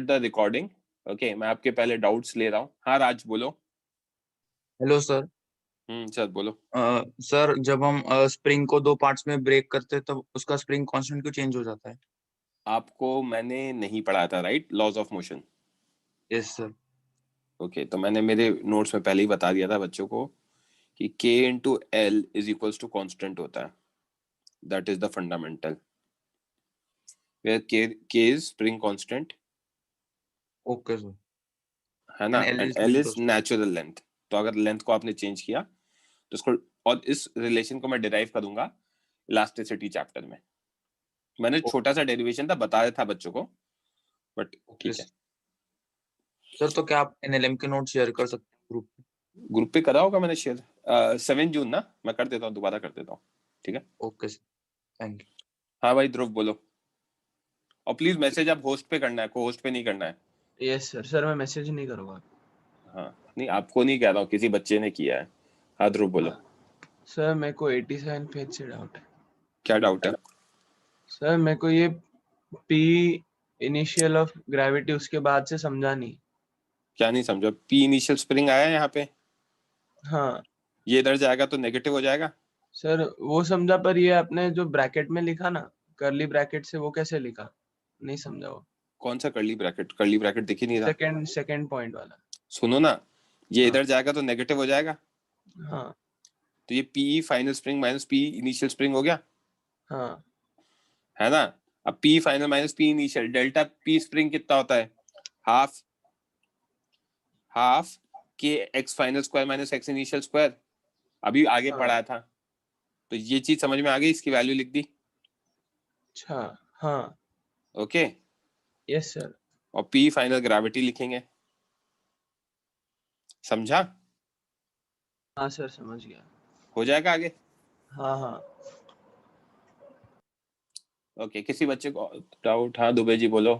The recording. Okay, मैं आपके पहले डाउट्स ले रहा हूँ। हाँ राज बोलो। Hello sir. सर बोलो। सर जब हम स्प्रिंग को दो पार्ट्स में ब्रेक करते हैं तब उसका स्प्रिंग कांस्टेंट क्यों चेंज हो जाता है? आपको मैंने नहीं पढ़ाया था right, laws of motion? Yes sir. Okay, तो मैंने मेरे नोट्स में पहले ही बता दिया था बच्चों को कि K into L is equals to constant होता है। That is the fundamental, where K is spring constant, okay sir. है ना, and L and is L spring is constant. Natural length. तो अगर लेंथ को आपने चेंज किया तो इसको, और इस रिलेशन को मैं डिराइव करूंगा इलास्टिसिटी चैप्टर में। मैंने छोटा सा डेरिवेशन था बताया था बच्चों को, बट ओके ठीक है। सर, तो क्या आप एनएलएम के नोट शेयर कर सकते हैं ग्रुप में? ग्रुप पे करा होगा मैंने शेयर, 7 जून ना, मैं कर देता हूँ, दोबारा कर देता हूँ। ठीक है। Okay sir, thank you. हाँ भाई ध्रुव बोलो। और प्लीज मैसेज आप होस्ट पे करना है, को होस्ट पे नहीं करना है। Yes sir. सर मैं मैसेज नहीं करूँगा। हाँ, नहीं आपको नहीं कह रहा हूँ, किसी बच्चे ने किया है। हाँ ध्रुव बोलो। सर मेरे को 87 पेज से डाउट है। क्या डाउट है? सर मेरे को ये पी इनिशियल ऑफ ग्रेविटी उसके बाद से समझा नहीं। क्या नहीं समझा? पी इनिशियल स्प्रिंग आया है यहाँ पे, हाँ ये इधर जाएगा तो नेगेटिव हो जाएगा। सर, वो समझा, पर ये आपने जो ब्रैकेट में लिखा ना, करली ब्रैकेट से, वो कैसे लिखा? नहीं समझा वो। कौन सा कर्ली ब्रैकेट? कर्ली ब्रैकेट दिख ही नहीं रहा। सेकंड पॉइंट वाला। सुनो ना, ये हाँ इधर जाएगा तो नेगेटिव हो जाएगा। हाँ तो ये P final spring minus P initial spring हो गया, हाँ है ना। अब P final minus P initial, delta P spring कितना होता है? हाफ हाफ के x final square minus x initial square, अभी आगे हाँ। पढ़ाया था। तो ये चीज समझ में आ गई, इसकी वैल्यू लिख दी। अच्छा। हाँ। ओके। Yes sir. और पी फाइनल ग्रेविटी लिखेंगे, समझा? हाँ सर, समझ गया। हो जाएगा आगे। हाँ हाँ। ओके, किसी बच्चे को डाउट? हाँ दुबे जी बोलो।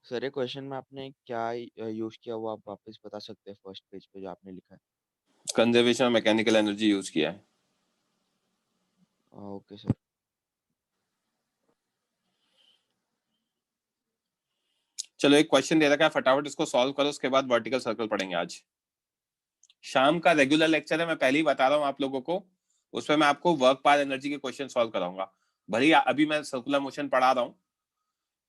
सर ये क्वेश्चन में आपने क्या यूज किया वो आप वापस बता सकते हैं? फर्स्ट पेज पे जो आपने लिखा है। Conservation of mechanical energy use किया है। Okay sir. चलो एक क्वेश्चन दे रखा है, फटाफट इसको सॉल्व करो, उसके बाद वर्टिकल सर्कल पढ़ेंगे आज। शाम का रेगुलर लेक्चर है, मैं पहले ही बता रहा हूँ आप लोगों को, उसमें मैं आपको वर्क पार एनर्जी के क्वेश्चन सॉल्व कराऊंगा। भले ही अभी मैं सर्कुलर मोशन पढ़ा रहा हूँ,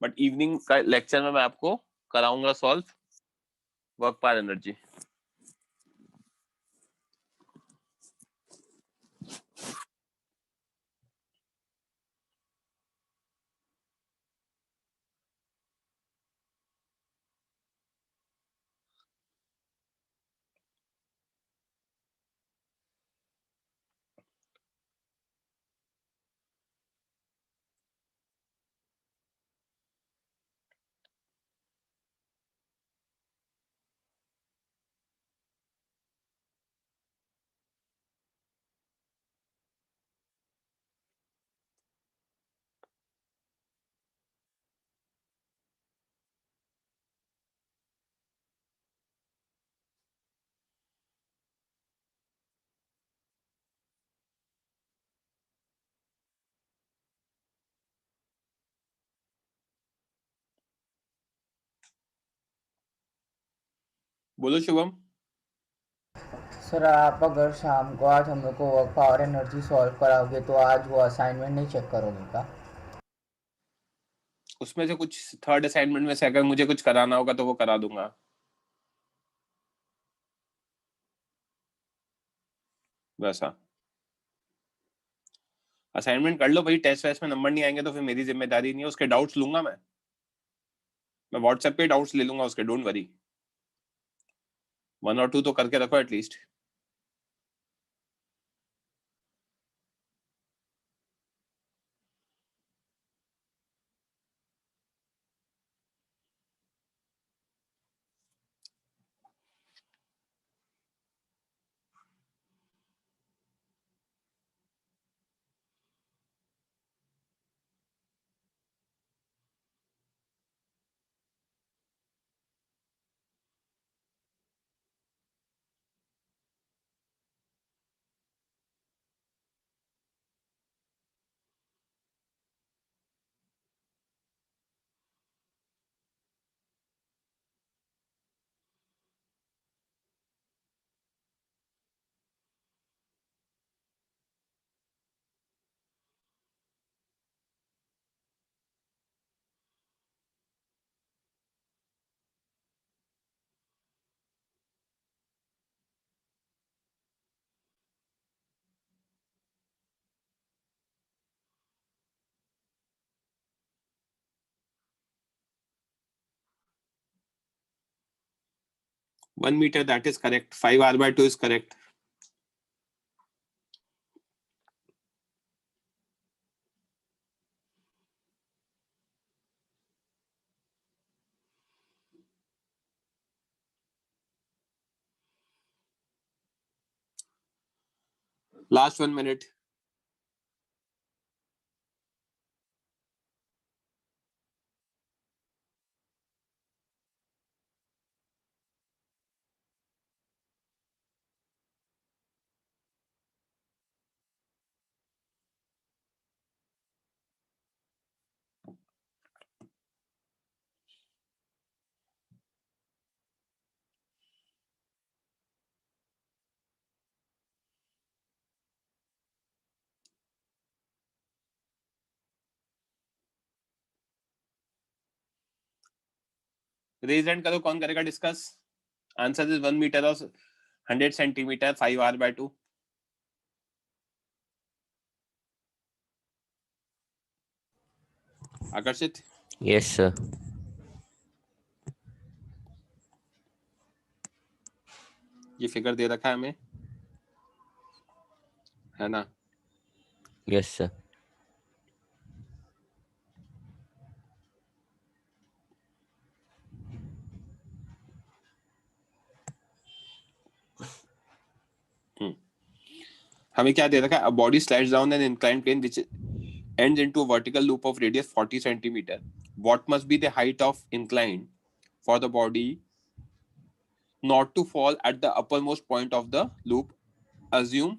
बट इवनिंग का लेक्चर में मैं आपको कराऊंगा सॉल्व वर्क पार एनर्जी। बोलो शुभम। सर आप अगर शाम को आज हम लोग को वर्क पावर एनर्जी सॉल्व कराओगे तो आज वो असाइनमेंट नहीं चेक करोगे क्या? उसमें से कुछ थर्ड असाइनमेंट में से अगर मुझे कुछ कराना होगा तो वो करा दूंगा, वैसा। असाइनमेंट कर लो भाई, टेस्ट वेस्ट में नंबर नहीं आएंगे तो फिर मेरी जिम्मेदारी नहीं है, उसके डाउट्स लूंगा मैं व्हाट्सएप पे डाउट्स ले लूंगा उसके, डोंट वरी। 1 और 2 तो करके रखो at least. 1 meter, that is correct. 5r/2 is correct. Last 1 minute. Raise hand करो, कौन करेगा डिस्कस? आंसर इज 1 मीटर और 100 सेंटीमीटर, 5r/2. आकर्षित? Yes sir. ये फिगर दे रखा है हमें, है ना? Yes sir. हमें क्या दे रखा है? A body slides down an inclined plane which ends into a vertical loop of radius 40 centimeter. What must be the height of incline for the body not to fall at the uppermost point of the loop? Assume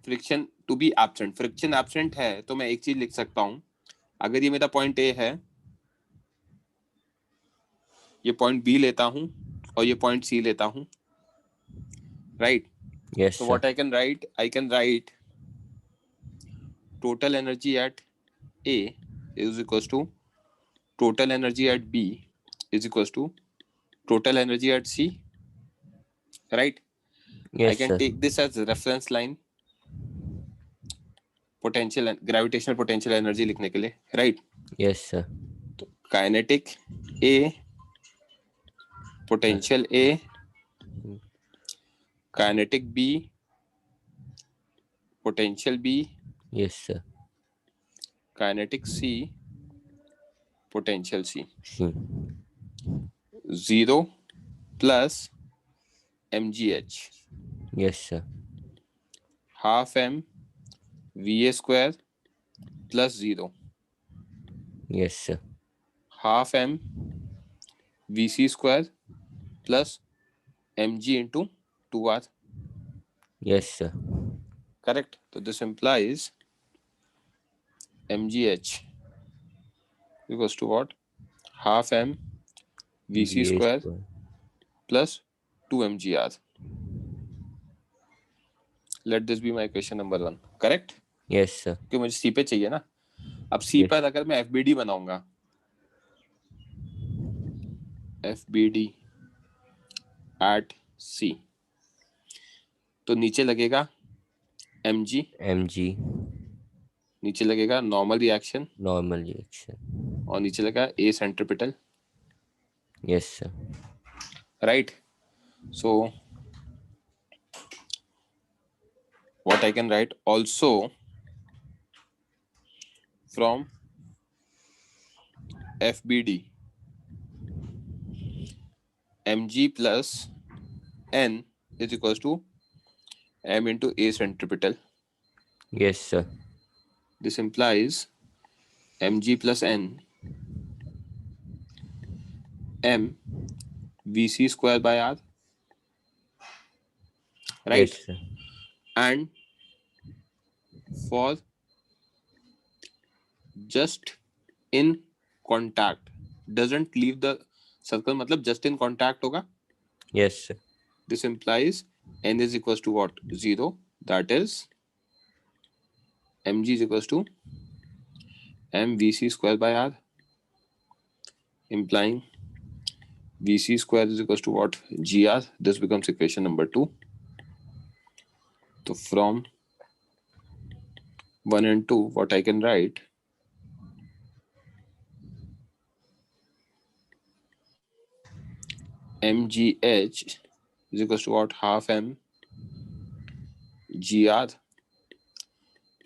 friction to be absent. Friction absent है तो मैं एक चीज लिख सकता हूं, अगर ये मेरा पॉइंट A है, ये पॉइंट B लेता हूं और ये पॉइंट C लेता हूं, right? Yes So sir. what I can write total energy at A is equals to total energy at B is equals to total energy at C, right? I yes can sir. take this as reference line, potential and gravitational potential energy लिखने के लिए, right? Yes sir. तो kinetic A, potential A, kinetic B, potential B, yes sir. kinetic C, potential C. C. 0 plus mgh, yes sir. half m va square plus 0, yes sir. half m vc square plus mg into 2r. Yes sir. Correct? So this implies mgh equals to what? Half m vc square plus 2 mgr. Let this be my question number 1. Correct? Yes sir. क्योंकि मुझे सी पे चाहिए ना. अब सी Yes. पर अगर मैं FBD बनाऊंगा, FBD at C, तो नीचे लगेगा mg, एमजी नीचे लगेगा नॉर्मल रिएक्शन नॉर्मल रिएक्शन. और नीचे लगेगा A centripetal, yes sir. right? So what I can write also from FBD, mg plus n is equals to m into A centripetal. Yes sir. This implies mg plus n m vc square by r, right? Yes sir. And for just in contact, doesn't leave the circle, मतलब just in contact होगा. Yes sir. This implies n is equals to what? 0. That is mg is equals to m vc square by r, implying vc square is equals to what? Gr. This becomes equation number 2. So from 1 and 2, what I can write? mgh is equals to what? Half m gr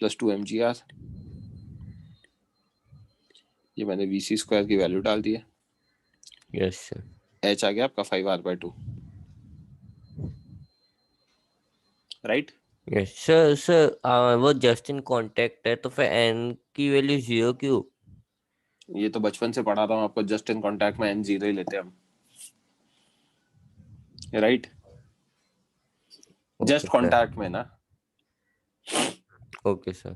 plus 2 mgr. ये मैंने vc square की value डाल दी है. Yes, sir. h आ गया आपका 5r/2. Right? Yes, sir, वो just in contact है तो फिर n की वैल्यू 0 क्यों? ये तो बचपन से पढ़ा था हूँ आपको. जस्ट इन कांटेक्ट में n 0 ही लेते हैं हम. Right? Just Okay, sir. Contact में ना. Okay, sir.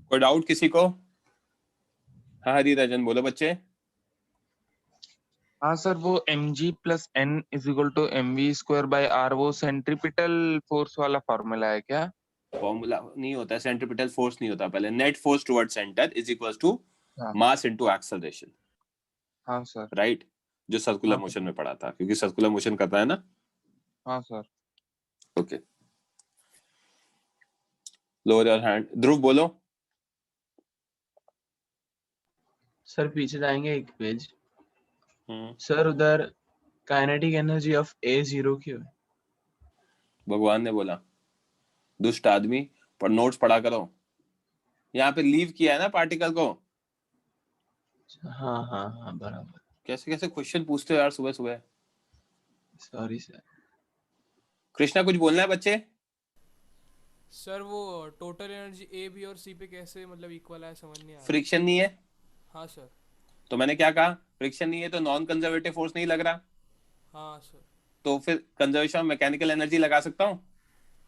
कोई डाउट किसी को? हाँ हरी राजन बोलो बच्चे. हाँ सर, वो mg plus n is equal to mv square by r, वो सेंट्रीपिटल फोर्स वाला फॉर्मूला है क्या? फॉर्मूला नहीं होता है. सेंट्रीपिटल फोर्स नहीं होता. पहले net force toward centre is equals to हाँ मास इनटू एक्सेलरेशन. हाँ सर. राइट? जो सर्कुलर हाँ मोशन में पढ़ा था, क्योंकि सर्कुलर मोशन करता है ना. हाँ sir. Okay. Lower your hand. Dhruv बोलो. सर पीछे जाएंगे एक पेज. सर उधर काइनेटिक एनर्जी ऑफ ए 0 क्यों है? भगवान ने बोला दुष्ट आदमी, पर नोट्स पढ़ा करो. यहाँ पे लीव किया है ना पार्टिकल को. हाँ हाँ हाँ बराबर. कैसे कैसे क्वेश्चन पूछते हो यार सुबह सुबह. Sorry sir. कृष्णा कुछ बोलना है बच्चे? सर वो टोटल एनर्जी ए बी और सी पे कैसे मतलब इक्वल है समझ नहीं आ रहा. फ्रिक्शन नहीं है. हाँ सर. तो मैंने क्या कहा? फ्रिक्शन नहीं है तो नॉन कंजर्वेटिव फोर्स नहीं लग रहा. हाँ सर. तो फिर कंजर्वेशन ऑफ मैकेनिकल एनर्जी लगा सकता हूँ.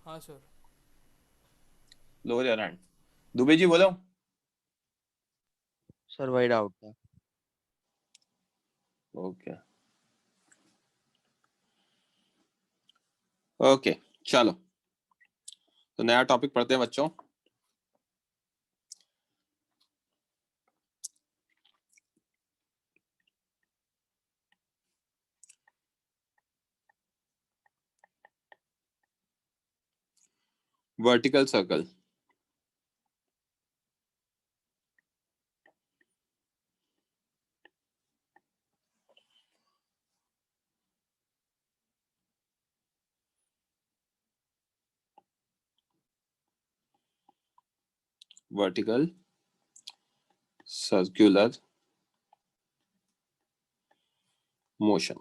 हाँ sir. Lower your hand. Dubey ji बोलो. सर वही डाउट था. ओके ओके चलो, तो नया टॉपिक पढ़ते हैं बच्चों. Vertical circle. Vertical circular motion.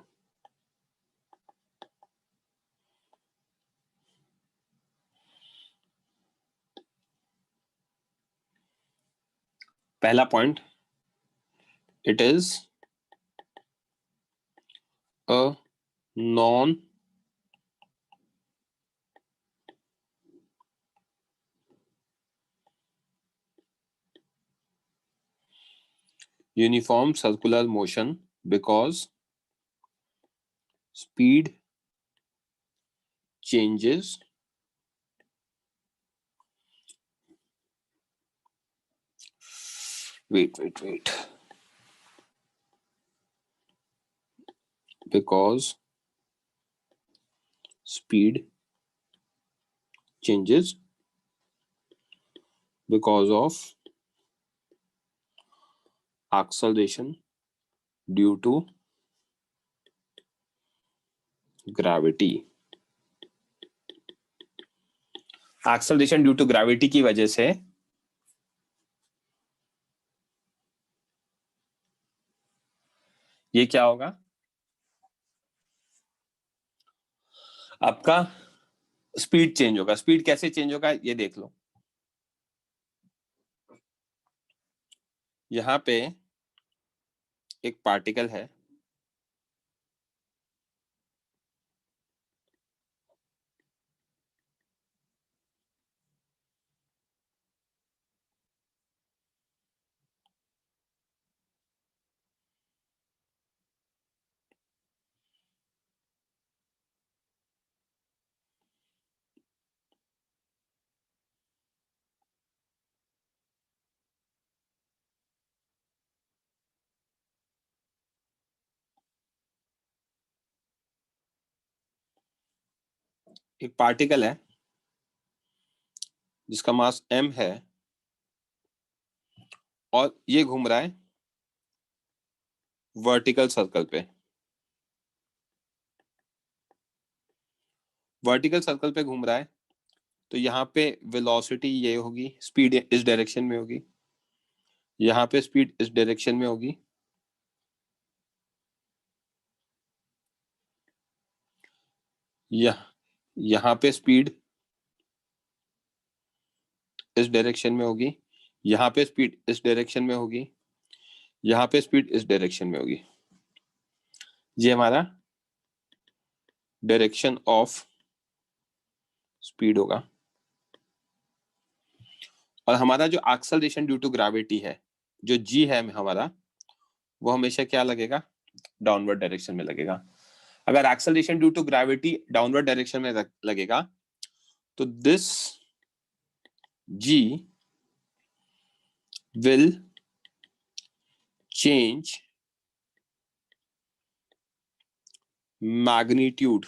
पहला point, it is a non uniform circular motion because speed changes wait because speed changes because of acceleration due to gravity. acceleration due to gravity की वजह से ये क्या होगा? आपका स्पीड चेंज होगा. Speed कैसे चेंज होगा ये देख लो. यहां पे एक पार्टिकल है, एक पार्टिकल है जिसका मास m है और ये घूम रहा है वर्टिकल सर्कल पे. वर्टिकल सर्कल पे घूम रहा है तो यहाँ पे वेलोसिटी ये होगी, स्पीड इस डायरेक्शन में होगी, यहाँ पे स्पीड इस डायरेक्शन में होगी, यहाँ पे स्पीड इस डायरेक्शन में होगी, यहाँ पे स्पीड इस डायरेक्शन में होगी, यहाँ पे स्पीड इस डायरेक्शन में होगी। ये हमारा डायरेक्शन ऑफ स्पीड होगा। और हमारा जो एक्सेलरेशन ड्यू टू ग्रेविटी है, जो जी है हमारा, वो हमेशा क्या लगेगा, डाउनवर्ड डायरेक्शन में लगेगा। अगर acceleration due to gravity downward direction में लगेगा तो this ji will change magnitude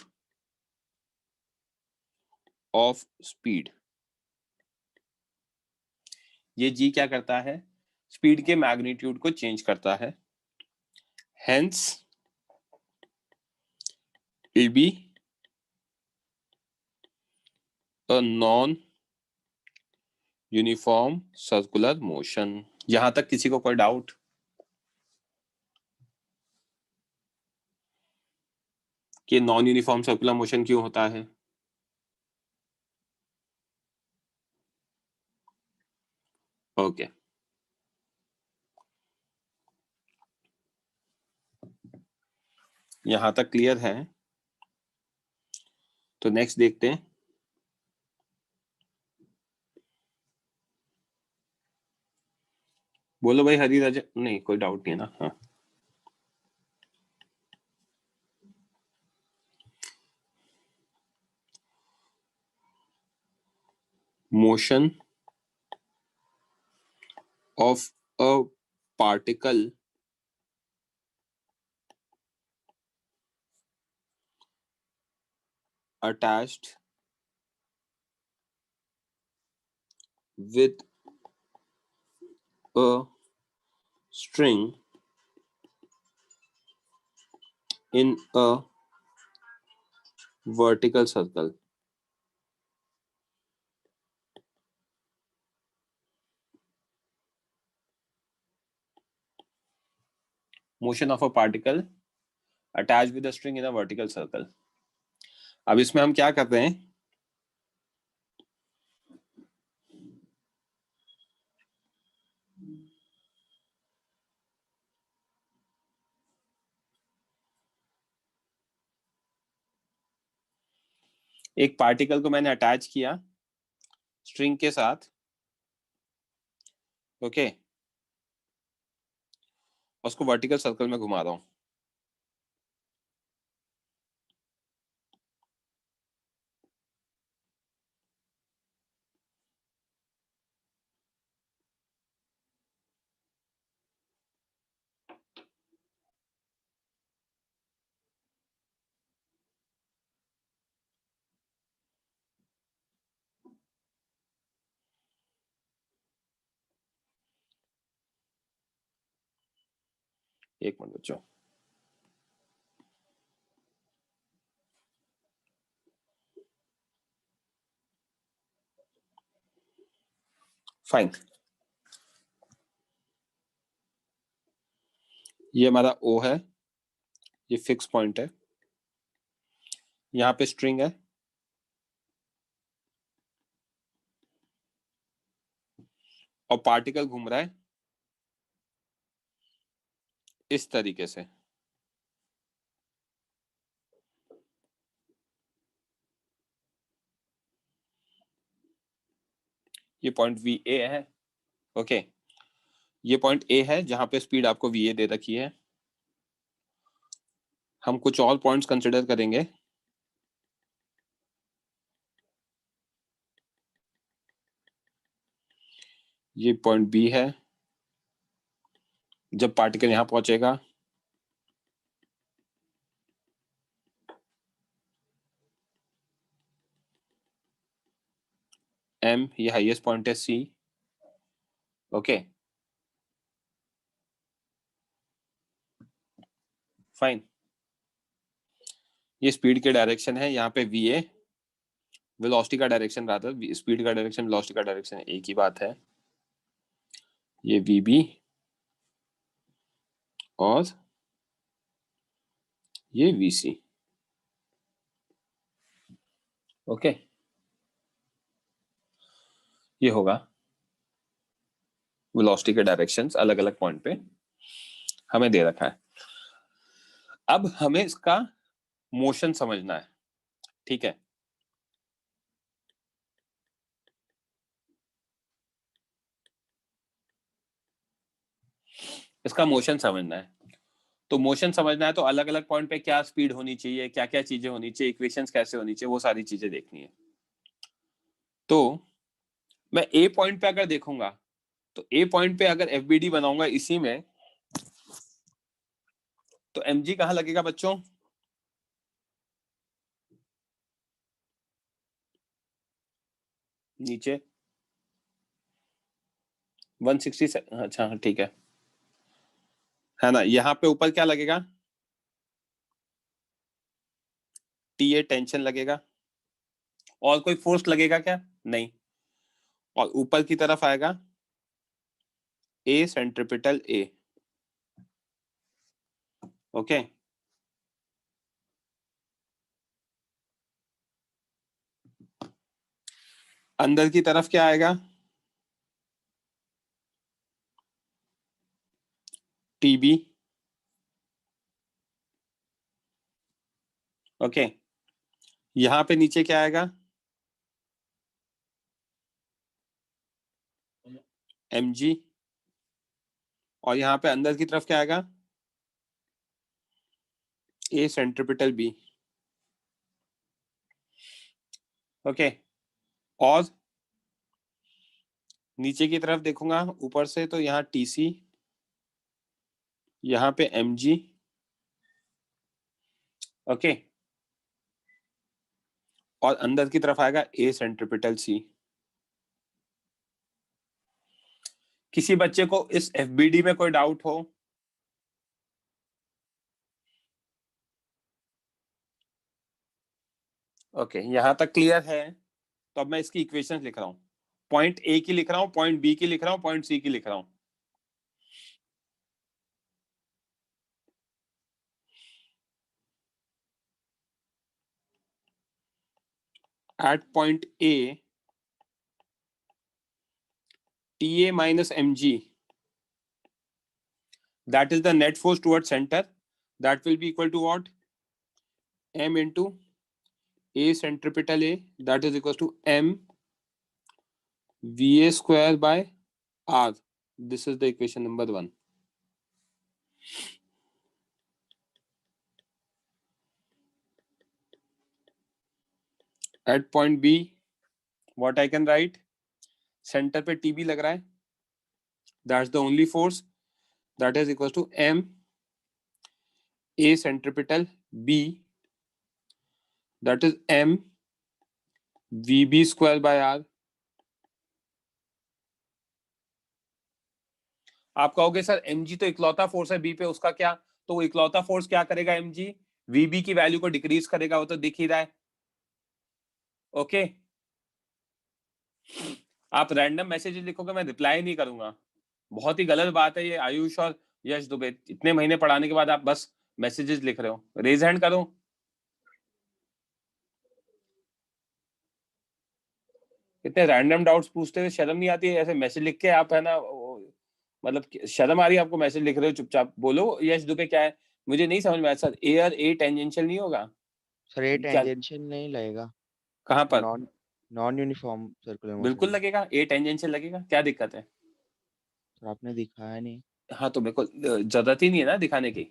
of speed. ये जी क्या करता है, स्पीड के मैग्नीट्यूड को चेंज करता है। Hence it be a non uniform circular motion. यहां तक किसी को कोई डाउट? कि नॉन यूनिफॉर्म सर्कुलर मोशन क्यों होता है? ओके, यहां तक क्लियर है? तो नेक्स्ट देखते हैं। बोलो भाई हरिराज, नहीं कोई डाउट नहीं है ना? हाँ, motion of a particle attached with a string in a vertical circle. Motion of a particle attached with a string in a vertical circle. अब इसमें हम क्या कर रहे हैं, एक पार्टिकल को मैंने अटैच किया स्ट्रिंग के साथ, ओके, उसको वर्टिकल सर्कल में घुमा रहा हूं। एक मिनट बच्चों, फाइन। ये हमारा ओ है, ये फिक्स पॉइंट है, यहाँ पे स्ट्रिंग है, और पार्टिकल घूम रहा है इस तरीके से। ये पॉइंट वी ए है, ओके, ये पॉइंट ए है जहां पे स्पीड आपको वी ए दे रखी है। हम कुछ और पॉइंट्स कंसिडर करेंगे। ये पॉइंट बी है, जब पार्टिकल यहां पहुंचेगा एम, ये हाईएस्ट पॉइंट है सी, ओके, फाइन। ये स्पीड के डायरेक्शन है, यहाँ पे वी ए, वेलोसिटी का डायरेक्शन रादर, स्पीड का डायरेक्शन वेलोसिटी का डायरेक्शन एक ही बात है। ये वीबी और ये वीसी। ओके, ये होगा वेलोसिटी के डायरेक्शंस अलग अलग पॉइंट पे हमें दे रखा है। अब हमें इसका मोशन समझना है, ठीक है। इसका मोशन समझना है, तो मोशन समझना है तो अलग अलग पॉइंट पे क्या स्पीड होनी चाहिए, क्या क्या चीजें होनी चाहिए, इक्वेशंस कैसे होनी चाहिए, वो सारी चीजें देखनी है। तो मैं ए पॉइंट पे अगर देखूंगा तो ए पॉइंट पे अगर एफबीडी बनाऊंगा इसी में, तो एमजी कहां लगेगा बच्चों? नीचे 160। अच्छा ठीक है ना। यहाँ पे ऊपर क्या लगेगा? टीए टेंशन लगेगा। और कोई फोर्स लगेगा क्या? नहीं। और ऊपर की तरफ आएगा ए सेंट्रिपिटल ए। ओके, अंदर की तरफ क्या आएगा? टीबी। ओके, यहां पे नीचे क्या आएगा? एमजी। और यहां पे अंदर की तरफ क्या आएगा? ए सेंट्रिपिटल बी। ओके, और नीचे की तरफ देखूंगा ऊपर से तो यहाँ टीसी, यहाँ पे एमजी। ओके, और अंदर की तरफ आएगा ए सेंट्रिपिटल सी। किसी बच्चे को इस एफबीडी में कोई डाउट हो? ओके, यहां तक क्लियर है। तो अब मैं इसकी इक्वेशंस लिख रहा हूं, पॉइंट ए की लिख रहा हूं, पॉइंट बी की लिख रहा हूं, पॉइंट सी की लिख रहा हूं। At point A, TA minus mg, that is the net force towards center, that will be equal to what? M into A centripetal A, that is equal to M VA square by R. This is the equation number 1. At point B, what I can write? Center पे TB लग रहा है, that's the only force, that is equal to M A centripetal B, that is M VB square by R. आप कहोगे sir mg तो इकलौता force है b पे, उसका क्या? तो वो इकलौता फोर्स क्या करेगा? mg vb की वैल्यू को डिक्रीज करेगा, वो तो दिख ही रहा है। ओके, आप रैंडम मैसेज लिखोगे मैं रिप्लाई नहीं करूंगा, बहुत ही गलत बात है ये। आयुष और यश दुबे, इतने महीने पढ़ाने के बाद आप बस मैसेजेस लिख रहे हो। रेज हैंड करो। इतने रैंडम डाउट्स पूछते हुए शर्म नहीं आती है? ऐसे मैसेज लिख के आप है ना, मतलब शर्म आ रही है आपको? मैसेज लिख रहे हो, चुपचाप बोलो। यश दुबे क्या है? मुझे नहीं समझ में आया सर। ए और ए टेंजेंशियल नहीं होगा सर ये क्या? टेंजेंशियल नहीं लगेगा, कहाँ पर? Non non uniform circular motion बिल्कुल में। लगेगा, ए टेंजेंशियल लगेगा, क्या दिक्कत है? सर आपने दिखाया नहीं। हाँ, तो मेरे को जरूरत ही नहीं है ना दिखाने की।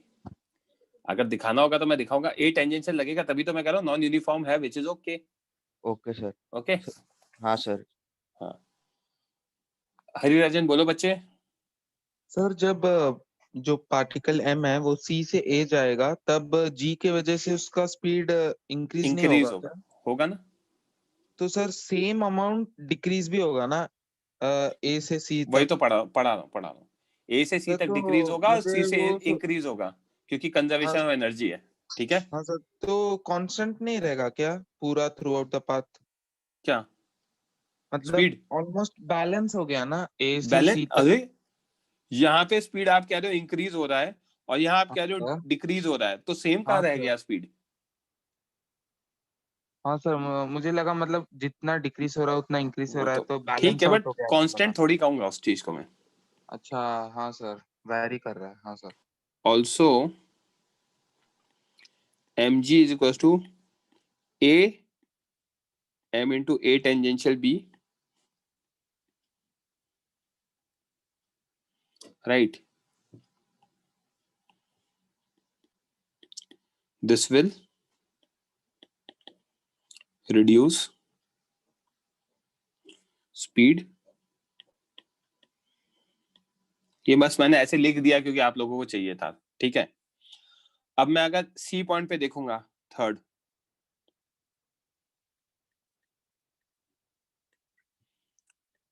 अगर दिखाना होगा तो मैं दिखाऊंगा। ए टेंजेंशियल लगेगा, तभी तो मैं कह रहा हूँ नॉन यूनिफॉर्म है, which is okay. Okay sir. Okay, हाँ सर। हाँ, हरिराजन बोलो बच्चे। सर जब जो पार्टिकल m है वो c से a जाएगा, तब g के वजह से उसका स्पीड इंक्रीज नहीं इंक्रीज होगा होगा, क्या? होगा ना। तो सर सेम अमाउंट डिक्रीज भी होगा ना a से c वही तक? तो पढ़ा रहा हूँ। ए से सी सर तक तो डिक्रीज होगा और मुझे सी से वो तो, इंक्रीज होगा, क्योंकि हाँ, कंजर्वेशन ऑफ एनर्जी है। ठीक है, हाँ सर, तो कांस्टेंट नहीं रहेगा क्या पूरा थ्रू आउट द पाथ? क्या मतलब स्पीड ऑलमोस्ट बैलेंस हो गया ना, ए से बैलेंस? सी तक। अरे यहाँ पे स्पीड आप कह रहे हो इंक्रीज हो रहा है और यहाँ आप कह रहे हो हाँ डिक्रीज हो रहा है, तो सेम कहाँ हाँ रह सर, गया स्पीड? हाँ सर, मुझे लगा मतलब जितना डिक्रीज हो रहा है उतना इंक्रीज हो वो रहा है, तो तो ठीक बैलेंस है, आउट बट हो गया ऐसा लगा। कांस्टेंट थोड़ी कहूंगा उस चीज को मैं। अच्छा, हाँ सर, वैरी कर रहा है, हाँ sir. Also mg is equals to a m into a tangential b, right? This will reduce speed. ये बस मैंने ऐसे लिख दिया क्योंकि आप लोगों को चाहिए था, ठीक है। अब मैं अगर सी पॉइंट पे देखूंगा, third,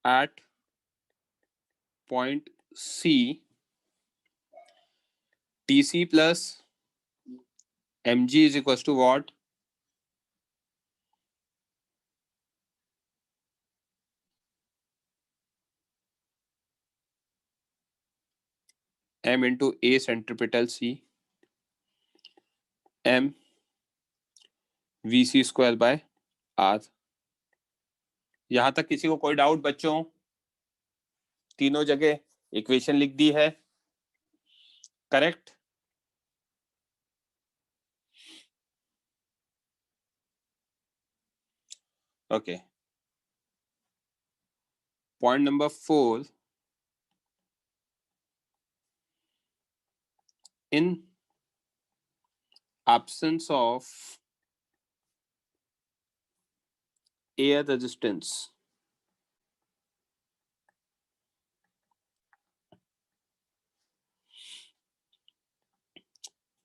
at point C, TC plus mg is equals to what? m into a centripetal C, m vc square by r। यहां तक किसी को कोई डाउट बच्चों? तीनों जगह इक्वेशन लिख दी है, correct? Okay, point number 4, in absence of air resistance,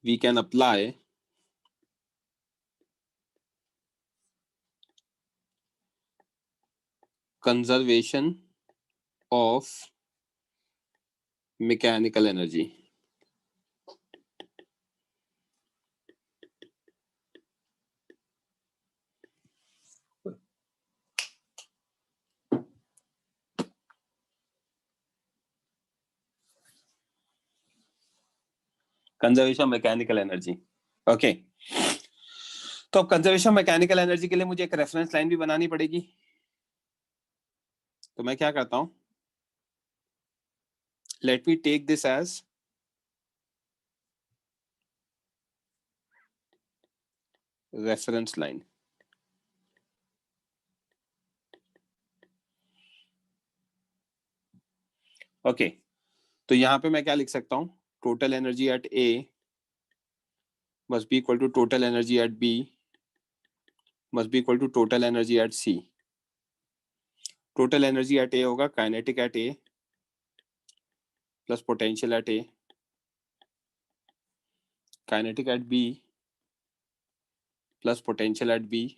we can apply conservation of mechanical energy। Conservation mechanical energy, okay. तो कंजर्वेशन मैकेनिकल एनर्जी के लिए मुझे एक रेफरेंस लाइन भी बनानी पड़ेगी, तो मैं क्या करता हूं, let me take this as reference line. Okay, तो यहां पे मैं क्या लिख सकता हूं, total energy at A must be equal to total energy at B must be equal to total energy at C। total energy at A होगा kinetic at A plus potential at A, kinetic at B plus potential at B,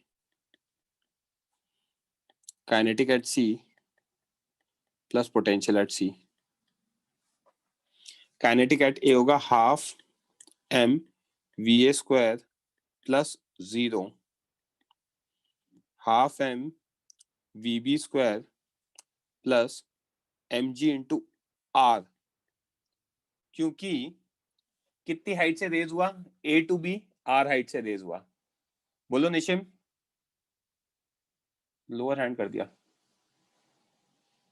kinetic at C plus potential at C। kinetic at A होगा half m VA square plus 0 half m VB square plus mg into r। क्योंकि कितनी height से raise हुआ, A to B R height से raise हुआ। बोलो निशिम, lower hand कर दिया।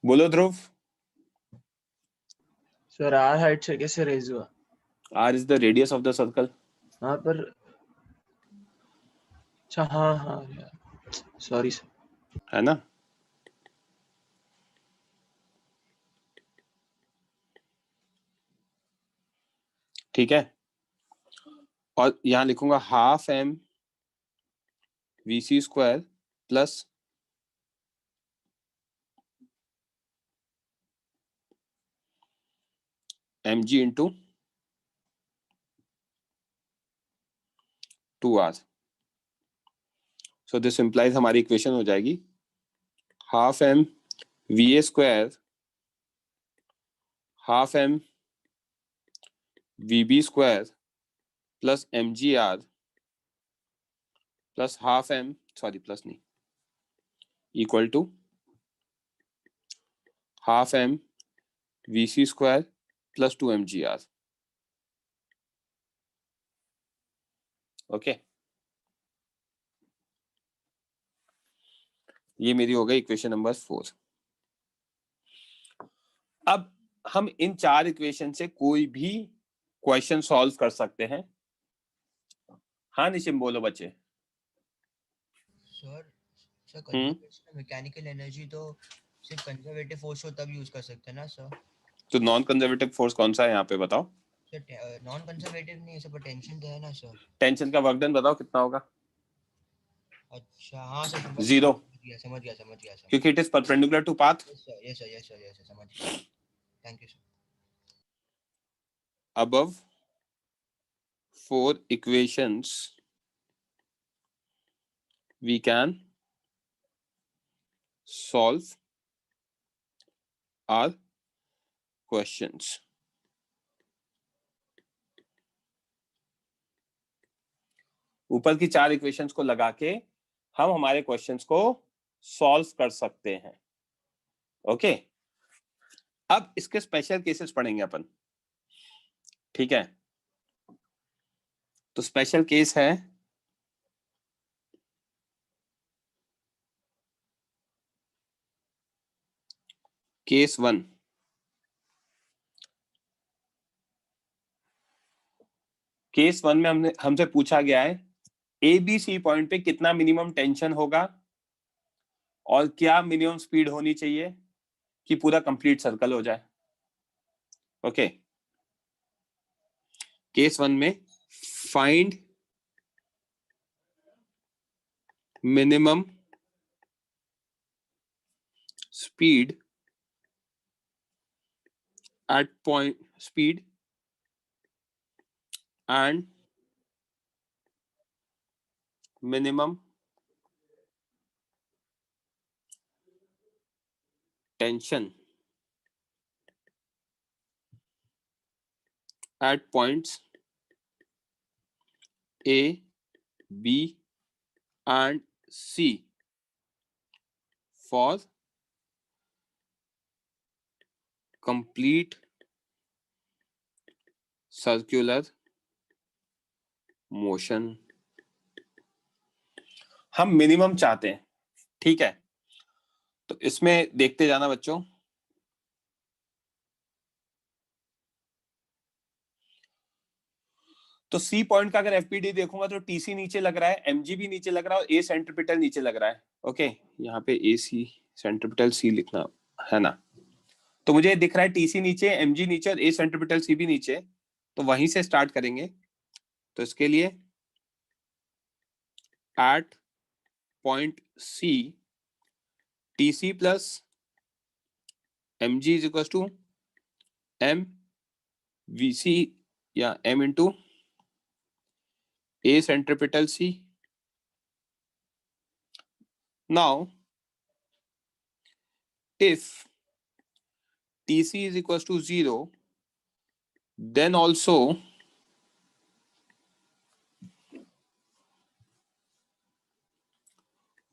बोलो ध्रुव। सर आर हाइट से कैसे रेज हुआ? R is the radius of the circle। हाँ पर अच्छा, हाँ हाँ यार, सॉरी सर। है ना? ठीक है, और यहां लिखूंगा half m VC square plus mg into 2r। So this implies हमारी इक्वेशन हो जाएगी half m VA square half m VB square plus mgr plus half m, sorry plus नहीं, equal to half m vc square plus 2 mgr। Okay, ये मेरी हो गई equation number 4। अब हम इन 4 इक्वेशन से कोई भी क्वेश्चन सॉल्व कर सकते हैं। हाँ निशिम बोलो बच्चे। Sir sir conservation mechanical energy तो सिर्फ कंजर्वेटिव फोर्स हो तब यूज कर सकते हैं ना सर? तो नॉन कंजर्वेटिव फोर्स कौन सा है यहाँ पे बताओ? सर नॉन कंजर्वेटिव नहीं है सर, पर टेंशन तो है ना सर। टेंशन का वर्क डन बताओ कितना होगा? अच्छा हाँ सर, जीरो, समझ गया सर। क्योंकि it is perpendicular to path. Yes sir समझ गया। Thank you sir. Above 4 equations we can solve our questions. ऊपर की 4 इक्वेशंस को लगा के हम हमारे क्वेश्चंस को सॉल्व कर सकते हैं। ओके, अब इसके स्पेशल केसेस पढ़ेंगे अपन, ठीक है? तो स्पेशल केस है केस 1। केस 1 में हमसे पूछा गया है ए बी सी पॉइंट पे कितना मिनिमम टेंशन होगा और क्या मिनिमम स्पीड होनी चाहिए कि पूरा कंप्लीट सर्कल हो जाए। ओके, केस 1 में find minimum speed at point speed and minimum tension at points A, B and C for complete circular motion। हम मिनिमम चाहते हैं, ठीक है? तो इसमें देखते जाना बच्चों। तो सी पॉइंट का अगर एफपीडी देखूंगा तो टीसी नीचे लग रहा है, एमजी भी नीचे लग रहा है और ए सेंट्रिपिटल नीचे लग रहा है। ओके, यहाँ पे ए सी सेंट्रिपिटल सी लिखना है ना। तो मुझे दिख रहा है टीसी नीचे, एमजी नीचे और ए सेंट्रिपिटल सी भी नीचे। तो वहीं से स्टार्ट करेंगे। तो इसके लिए at point C TC plus MG is equal to M VC या M into A centripetal C. Now if TC is equals to 0, then also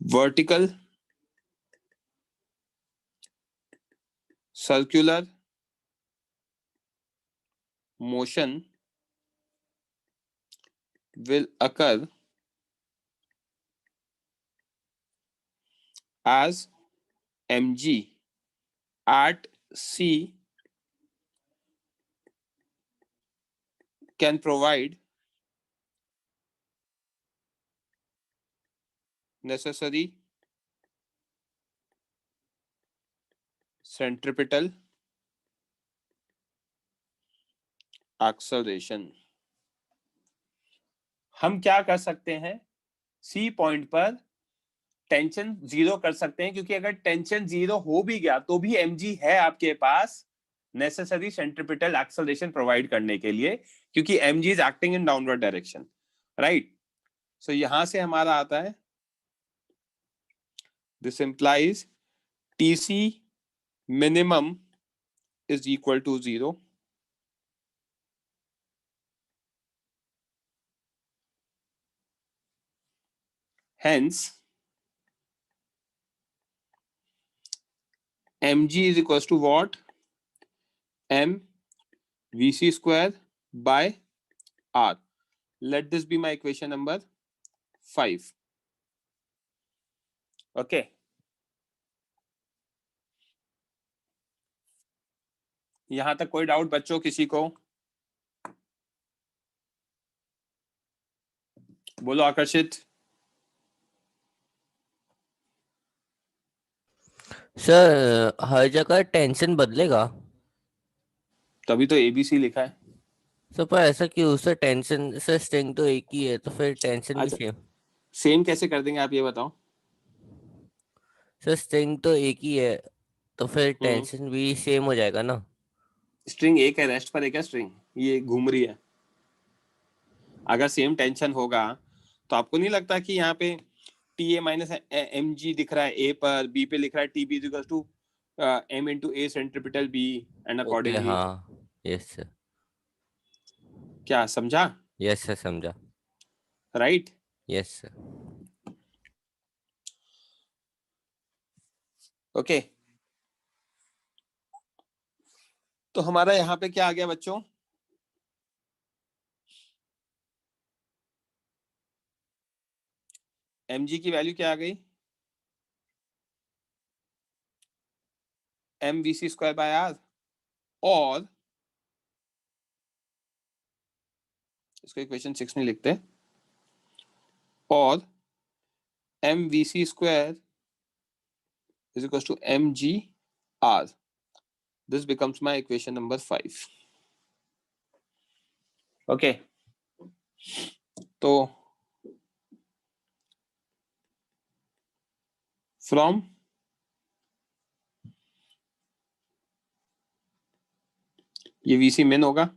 vertical circular motion will occur as mg at C can provide necessary centripetal acceleration। हम क्या कर सकते हैं, C point पर tension 0 कर सकते हैं, क्योंकि अगर टेंशन 0 हो भी गया तो भी mg है आपके पास नेसेसरी सेंट्रिपिटल एक्सेलरेशन प्रोवाइड करने के लिए, क्योंकि mg is acting in downward direction, right? So यहां से हमारा आता है this implies tc minimum is equal to 0। Hence mg is equals to what? m vc square by r. Let this be my equation number 5. Okay. यहां तक कोई doubt बच्चों किसी को? बोलो आकर्षित। सर हर जगह टेंशन बदलेगा? तभी तो एबीसी लिखा है। सर पर ऐसा क्यों? सर टेंशन, सर स्ट्रिंग तो एक ही है तो फिर टेंशन भी अच्छा, सेम। सेम कैसे कर देंगे आप ये बताओ? सर स्ट्रिंग तो एक ही है तो फिर टेंशन भी सेम हो जाएगा ना? स्ट्रिंग एक है, रेस्ट पर एक है स्ट्रिंग, ये घूम रही है। अगर सेम टेंशन होगा तो आपको नहीं लगता कि यहाँ पे T A minus m g दिख रहा है ए पर, बी पे लिख रहा है T B equal to m into a centripetal B and okay accordingly. हाँ, यस सर। क्या समझा? यस सर, समझा। राइट? Yes sir. ओके, तो हमारा यहाँ पे क्या आ गया बच्चों? mg की वैल्यू क्या आ गई? M v c square by r, और इसको इक्वेशन 6 में लिखते हैं, और m v c square is equals to mgr. This becomes my equation number 5. Okay. तो from ये VC min होगा।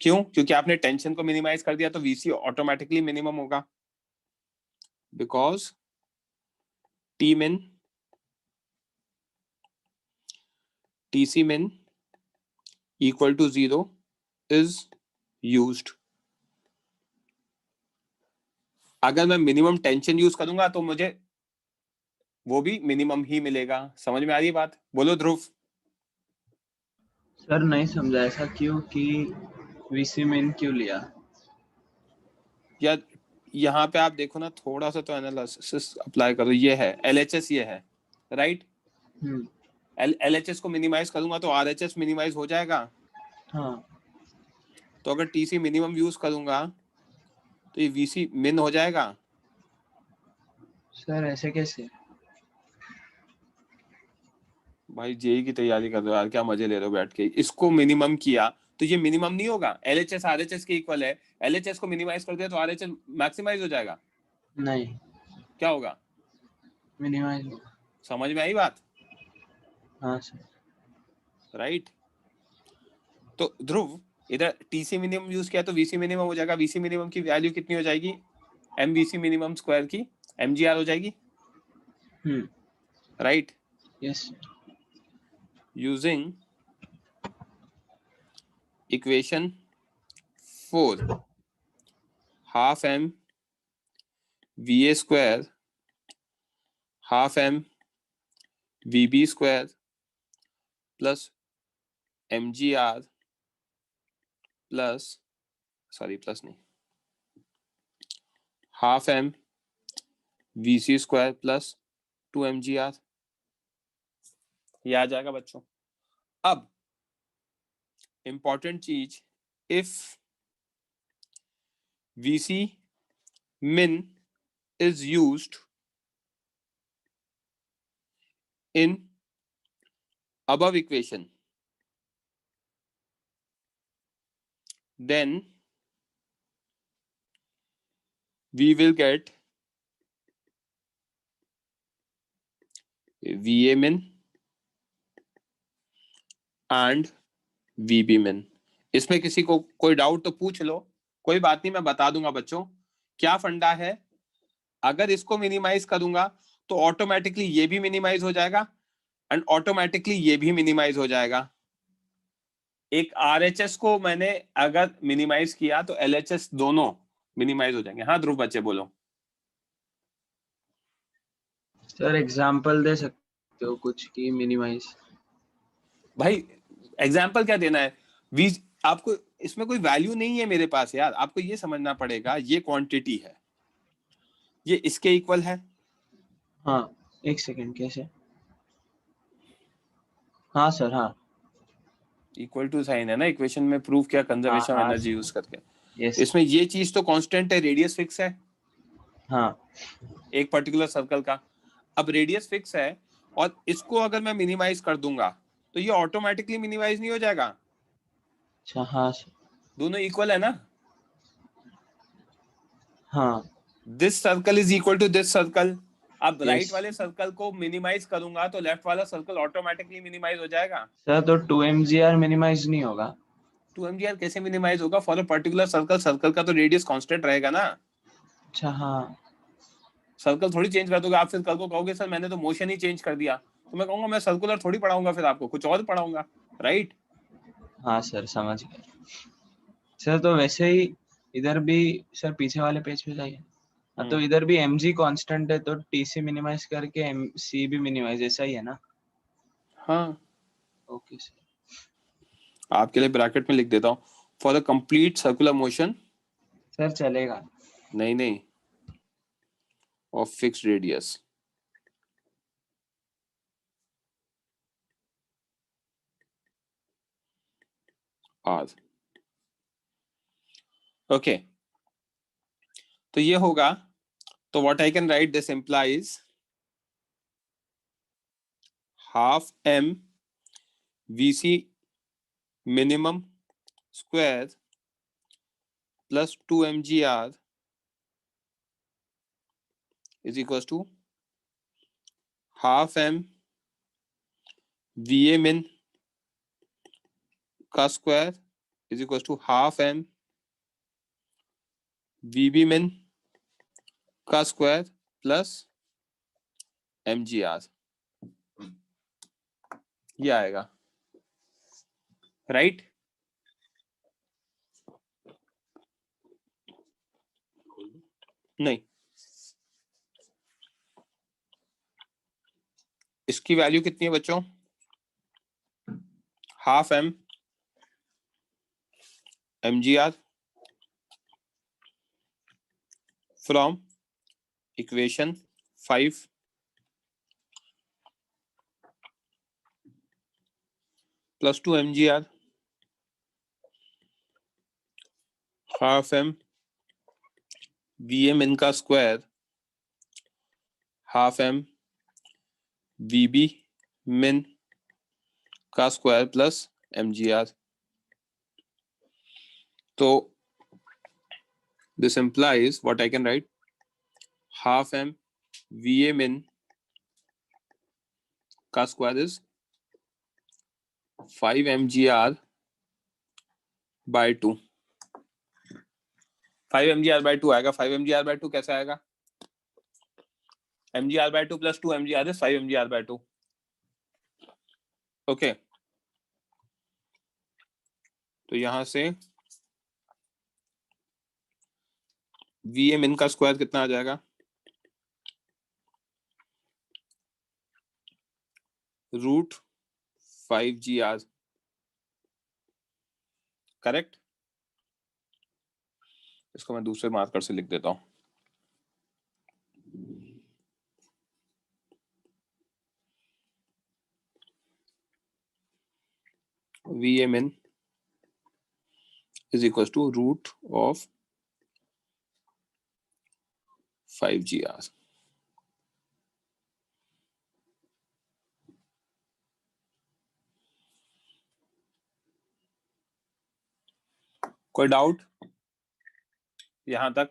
क्यों? क्योंकि आपने टेंशन को मिनिमाइज कर दिया तो VC ऑटोमेटिकली मिनिमम होगा, because T min TC min equal to 0 is used. अगर मैं मिनिमम टेंशन यूज करूंगा तो मुझे वो भी मिनिमम ही मिलेगा। समझ में आ रही है बात? बोलो ध्रुव। सर नहीं समझा, ऐसा क्यों कि वीसी मेन क्यों लिया? यार यहाँ पे आप देखो ना, थोड़ा सा तो एनालिसिस अप्लाई करो। ये है LHS, ये है राइट। LHS को मिनिमाइज करूंगा तो RHS मिनिमाइज हो जाएगा। हाँ। तो अगर TC मिनिमम यूज करूंगा तो ये VC मिन हो जाएगा। सर ऐसे कैसे? भाई जेई की तैयारी कर रहे हो यार, क्या मजे ले रहे हो बैठ के। इसको मिनिमम किया तो ये मिनिमम नहीं होगा। LHS RHS के इक्वल है, LHS को मिनिमाइज कर दिया तो RHS मैक्सिमाइज हो जाएगा। नहीं, क्या होगा? मिनिमाइज होगा। समझ में आई बात? हाँ सर। राइट। तो ध्रुव इधर TC मिनिमम यूज किया तो VC मिनिमम हो जाएगा। VC मिनिमम की वैल्यू कितनी हो जाएगी? MVC मिनिमम स्क्वायर की MGR हो जाएगी। Right? Yes. Using equation 4, half m VA square half m VB square plus MGR plus, sorry plus नहीं, half m VC square plus 2 MGR, ये आ जाएगा बच्चों। अब इंपॉर्टेंट चीज, if VC min is used in above equation, then we will get VA min and VB min। इसमें किसी को कोई डाउट तो पूछ लो, कोई बात नहीं, मैं बता दूंगा बच्चों क्या फंडा है। अगर इसको मिनिमाइज करूंगा तो ऑटोमेटिकली ये भी मिनिमाइज हो जाएगा एंड ऑटोमेटिकली ये भी मिनिमाइज हो जाएगा। एक RHS को मैंने अगर मिनिमाइज किया तो LHS दोनों मिनिमाइज हो जाएंगे। हाँ ध्रुव बच्चे बोलो। सर एग्जांपल दे सकते हो कुछ की मिनिमाइज? भाई एग्जाम्पल क्या देना है? वी आपको इसमें कोई वैल्यू नहीं है मेरे पास यार, आपको ये समझना पड़ेगा ये क्वांटिटी है, ये इसके इक्वल है। हाँ, एक सेकंड, कैसे? हाँ सर, हाँ इक्वल टू साइन है ना इक्वेशन में, प्रूफ किया कंजर्वेशन ऑफ हाँ एनर्जी यूज करके। यस। इसमें ये चीज तो कांस्टेंट है, रेडियस फिक्स है हाँ एक पर्टिकुलर सर्कल का। अब रेडियस फिक्स है और इसको अगर मैं मिनिमाइज कर दूंगा तो ये ऑटोमेटिकली मिनिमाइज नहीं हो जाएगा? अच्छा, हाँ सर, दोनों इक्वल है ना? हाँ this circle is equal to this circle. अब यस राइट वाले सर्कल को मिनिमाइज करूंगा तो लेफ्ट वाला सर्कल ऑटोमेटिकली मिनिमाइज हो जाएगा। सर, तो 2mgr मिनिमाइज नहीं होगा? 2mgr कैसे मिनिमाइज होगा? For a particular circle, circle का तो रेडियस कांस्टेंट रहेगा ना। अच्छा, हाँ सर्कल थोड़ी चेंज कर दोगे आप, फिर कल को कहोगे सर मैंने तो मोशन ही चेंज कर दिया, तो मैं कहूंगा मैं सर्कुलर थोड़ी पढ़ाऊंगा, फिर आपको कुछ और पढ़ाऊंगा, राइट? हाँ सर, समझ गए। सर तो वैसे ही इधर भी, सर पीछे वाले पेज पे जाइए। हाँ, तो इधर भी mg कांस्टेंट है तो tc मिनिमाइज करके mc भी मिनिमाइज, ऐसा ही है ना? हाँ, ओके सर। आपके लिए ब्रैकेट में लिख देता हूँ, for the complete circular motion. Sir चलेगा? नहीं नहीं, of fixed radius. R. Okay, तो ये होगा, तो what I can write, this implies half m vc minimum square plus 2 mgr is equals to half m va min का square is equals to half m vb min का square plus mgr, ये आएगा, right? नहीं, इसकी value कितनी है बच्चों? Half m mgr from equation 5 plus 2 mgr half m va min का square half m vb min का स्क्वायर प्लस mgr। तो this implies what I can write, half m va min का square is 5 mgr by 2। 5 mgr by 2 आएगा। 5 mgr by 2 कैसे आएगा? mgr by 2 plus 2 mgr is 5 mgr by 2। Okay, तो यहां से va min का square कितना आ जाएगा? Root 5gr, correct? इसको मैं दूसरे मार्कर से लिख देता हूं। va min is equals to root of 5gr। कोई डाउट यहां तक?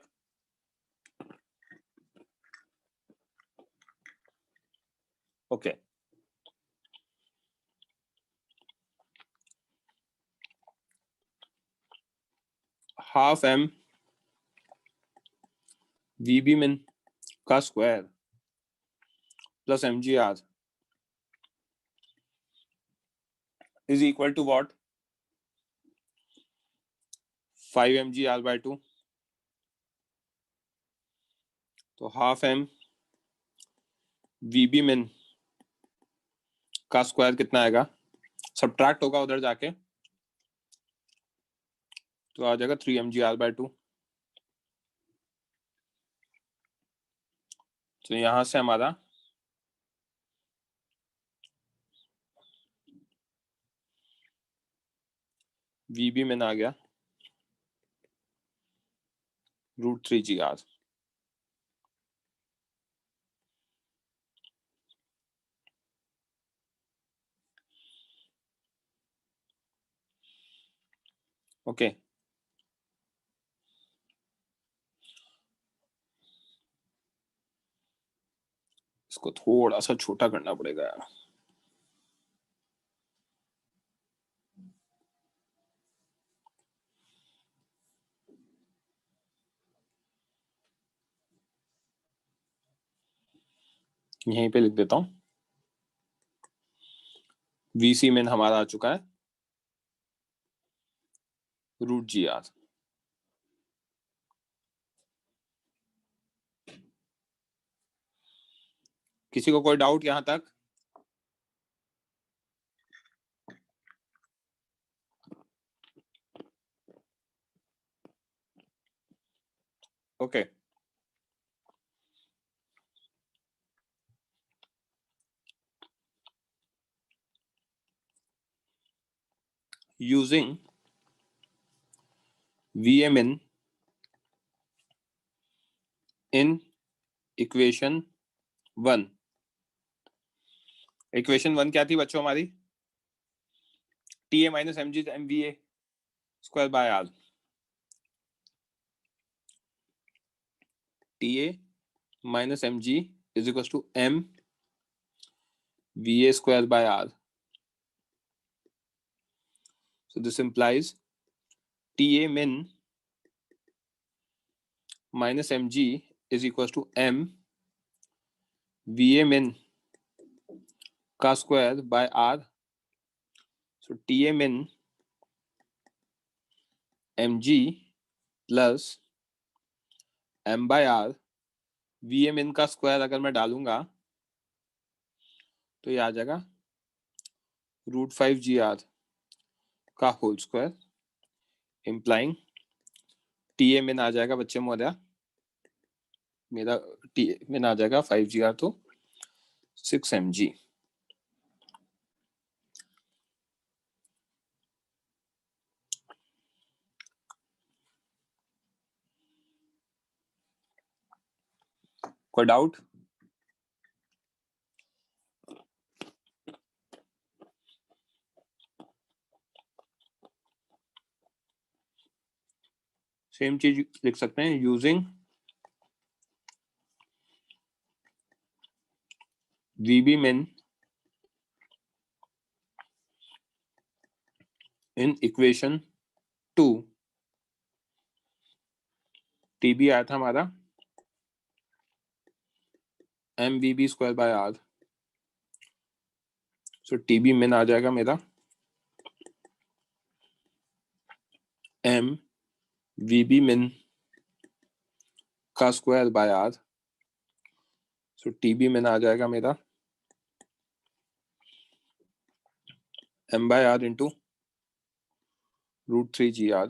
Okay, half m vb min का square plus mgr is equal to what? 5 mgr by 2। तो हाफ m VB min का स्क्वायर कितना आएगा, सब्ट्रैक्ट होगा उधर जाके, तो आ जाएगा 3mgr/2। तो यहां से हमारा VB min आ गया √3gr। ओके इसको थोड़ा सा छोटा करना पड़ेगा यार। यहीं पे लिख देता हूं, VC min हमारा आ चुका है √gr। किसी को कोई डाउट यहां तक? Okay using VA min in equation 1। Equation 1 क्या थी बच्चों हमारी? TA minus mg MVA square by r। TA minus mg is equals to m VA square by r। So this implies TA min minus mg is equals to m VA min का square by r। So TA min mg plus m by r, VA min का square अगर मैं डालूंगा तो ये आ जाएगा √5gr का whole square, implying TA min आ जाएगा बच्चे महोदया, मेरा TA min आ जाएगा 5gr तो 6mg। कोई डाउट? सेम चीज लिख सकते हैं, using VB min in equation 2। TB आया था हमारा MVB square by r। So TB min आ जाएगा मेरा MVB min का square by r। So TB min आ जाएगा मेरा m by r into √3gr।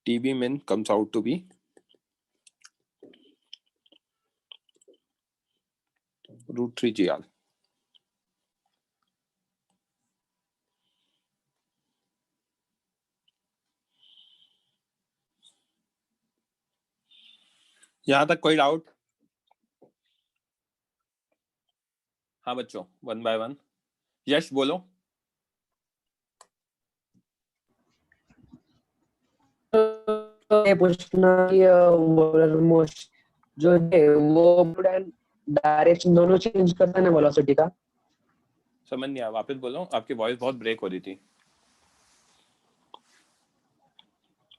TB min comes out to be √3gr। यहां तक कोई डाउट? हाँ बच्चों, 1 by 1। यश बोलो। ये पूछना कि जो है वो डायरेक्शन दोनों चेंज करता है ना वेलोसिटी का? समझ नहीं आया, वापस बोलो, आपकी वॉइस बहुत ब्रेक हो रही थी।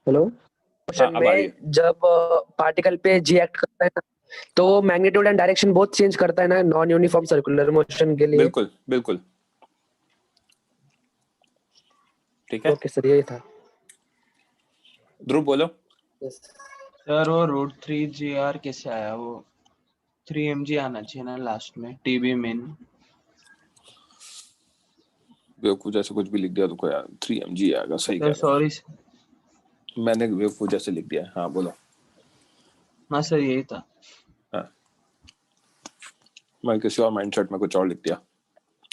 हेलो, हाँ, अब आ रही है। जब पार्टिकल पे जी एक्ट करता है ना, तो मैग्नीट्यूड एंड डायरेक्शन बहुत चेंज करता है ना नॉन यूनिफॉर्म सर्कुलर मोशन के लिए? बिल्कुल बिल्कुल, ठीक है। ओके सर, यही था। ध्रुव बोलो। सर वो √3gr कैसे आया वो? 3 mg आना चाहिए ना लास्ट में, टीबी मेन। बेवकूफ जैसे कुछ भी लिख दिया तो यार 3 mg आएगा, सही कह सर रहा सॉरी हूँ मैंने, बेवकूफ जैसे लिख दिया। हाँ बोलो। हाँ सर यही था। हाँ मैं किसी और माइंडसेट में कुछ और लिख दिया।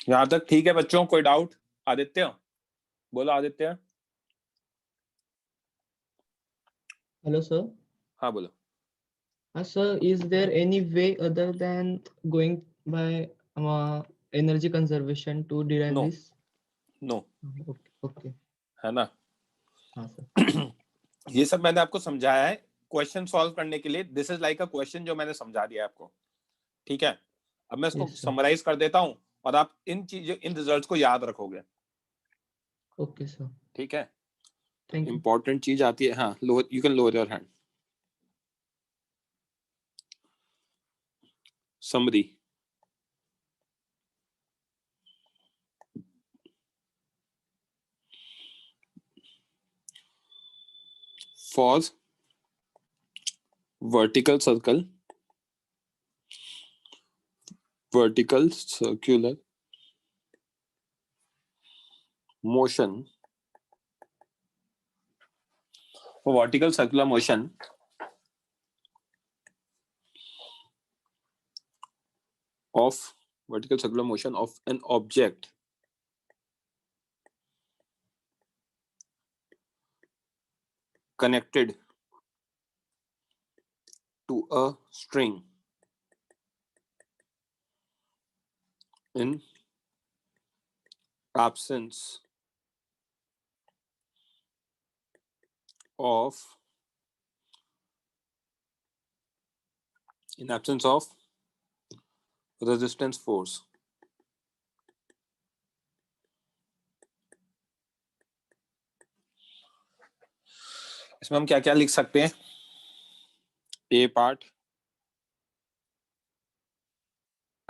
यहाँ तक ठीक है बच्चों, कोई डाउट? आदित्य बोलो, आदित्य। Hello, sir. हाँ बोलो। Sir, is there any way other than going by energy conservation to derive no this? No, Okay, okay. है ना। हाँ sir. ये सब मैंने आपको समझाया है क्वेश्चन सॉल्व करने के लिए। This is like a question जो मैंने समझा दिया आपको, ठीक है। अब मैं इसको Yes, sir. समराइज कर देता हूँ और आप इन चीजों, इन रिजल्ट्स को याद रखोगे, Okay, sir. ठीक है। Thank you. इंपॉर्टेंट चीज आती है। हाँ lower, you can lower your hand. Summary. For vertical circle, vertical circular motion, for vertical circular motion of vertical circular motion of an object connected to a string in absence of resistance force, इसमें हम क्या क्या लिख सकते हैं? ए part,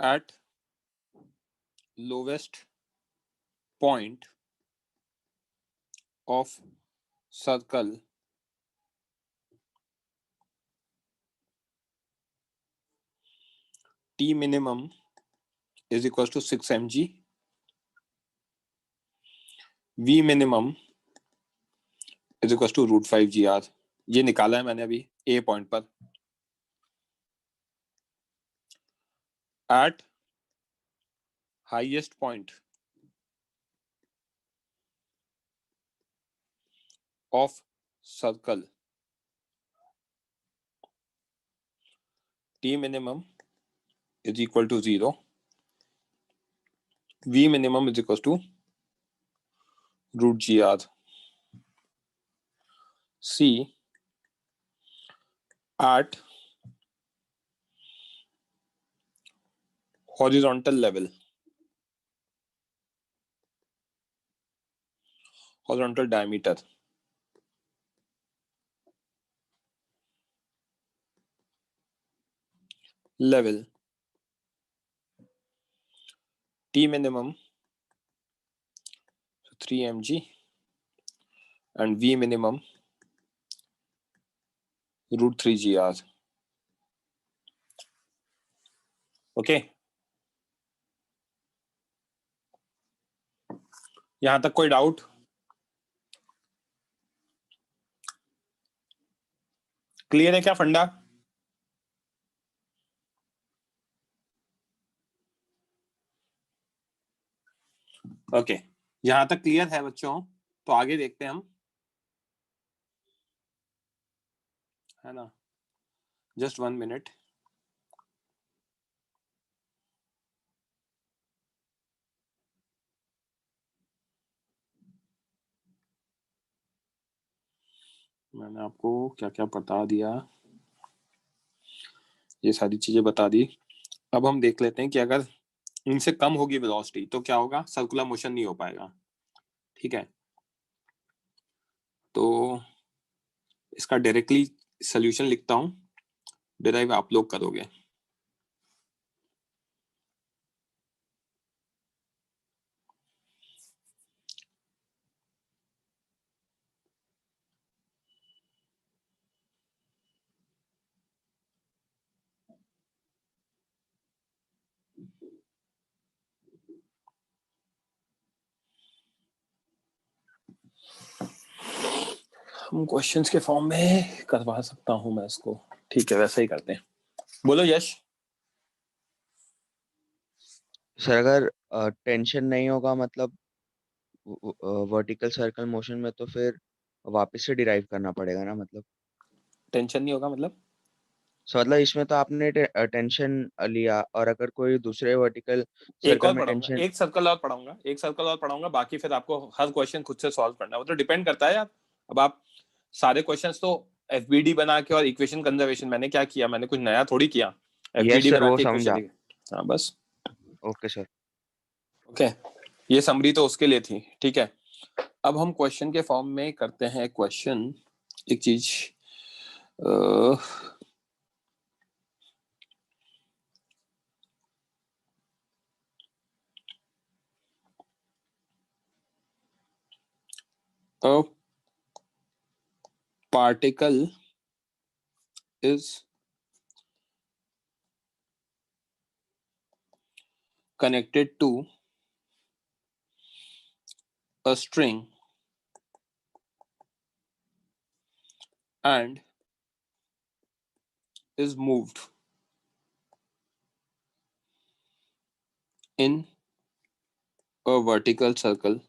at lowest point of circle T minimum is equals to 6 mg, V minimum is equals to √5 gr। ये निकाला है मैंने अभी ए पॉइंट पर। at highest point of circle T minimum is equal to 0, V minimum is equals to √gr। C at horizontal level, horizontal diameter, level T minimum 3 mg and V minimum √3 gr। Okay, यहां तक कोई doubt? Clear है क्या फंडा? Okay, यहां तक clear है बच्चों? तो आगे देखते हैं हम, है ना। Just 1 minute. मैंने आपको क्या क्या बता दिया, ये सारी चीजें बता दी। अब हम देख लेते हैं कि अगर इनसे कम होगी वेलोसिटी तो क्या होगा? सर्कुलर मोशन नहीं हो पाएगा, ठीक है। तो इसका डायरेक्टली सॉल्यूशन लिखता हूं, डिराइव आप लोग करोगे। हम क्वेश्चंस के फॉर्म में करवा सकता हूं मैं इसको, ठीक है वैसे ही करते हैं। बोलो यश। सर अगर टेंशन नहीं होगा मतलब वर्टिकल सर्कल मोशन में, तो फिर वापस से डिराइव करना पड़ेगा ना मतलब। टेंशन नहीं होगा मतलब? सो मतलब इसमें तो आपने टेंशन लिया, और अगर कोई दूसरे वर्टिकल एक सर्कल और में पढ़ाऊंगा, टेंशन। एक सर्कल और पढ़ाऊंगा, एक सर्कल और पढ़ाऊंगा, बाकी फिर आपको हर क्वेश्चन खुद से सॉल्व करना है। वो तो डिपेंड करता है यार। अब आप सारे क्वेश्चंस तो एफबीडी बना के और इक्वेशन कंजर्वेशन, मैंने क्या किया, मैंने कुछ नया थोड़ी किया, यस एफबीडी सर, बना वो के इक्वेशन समझा। लिखे। हाँ बस। Okay sir. ओके, ये समरी तो उसके लिए थी, ठीक है। अब हम क्वेश्चन के फॉर्म में करते हैं क्वेश्चन। एक चीज a particle is connected to a string and is moved in a vertical circle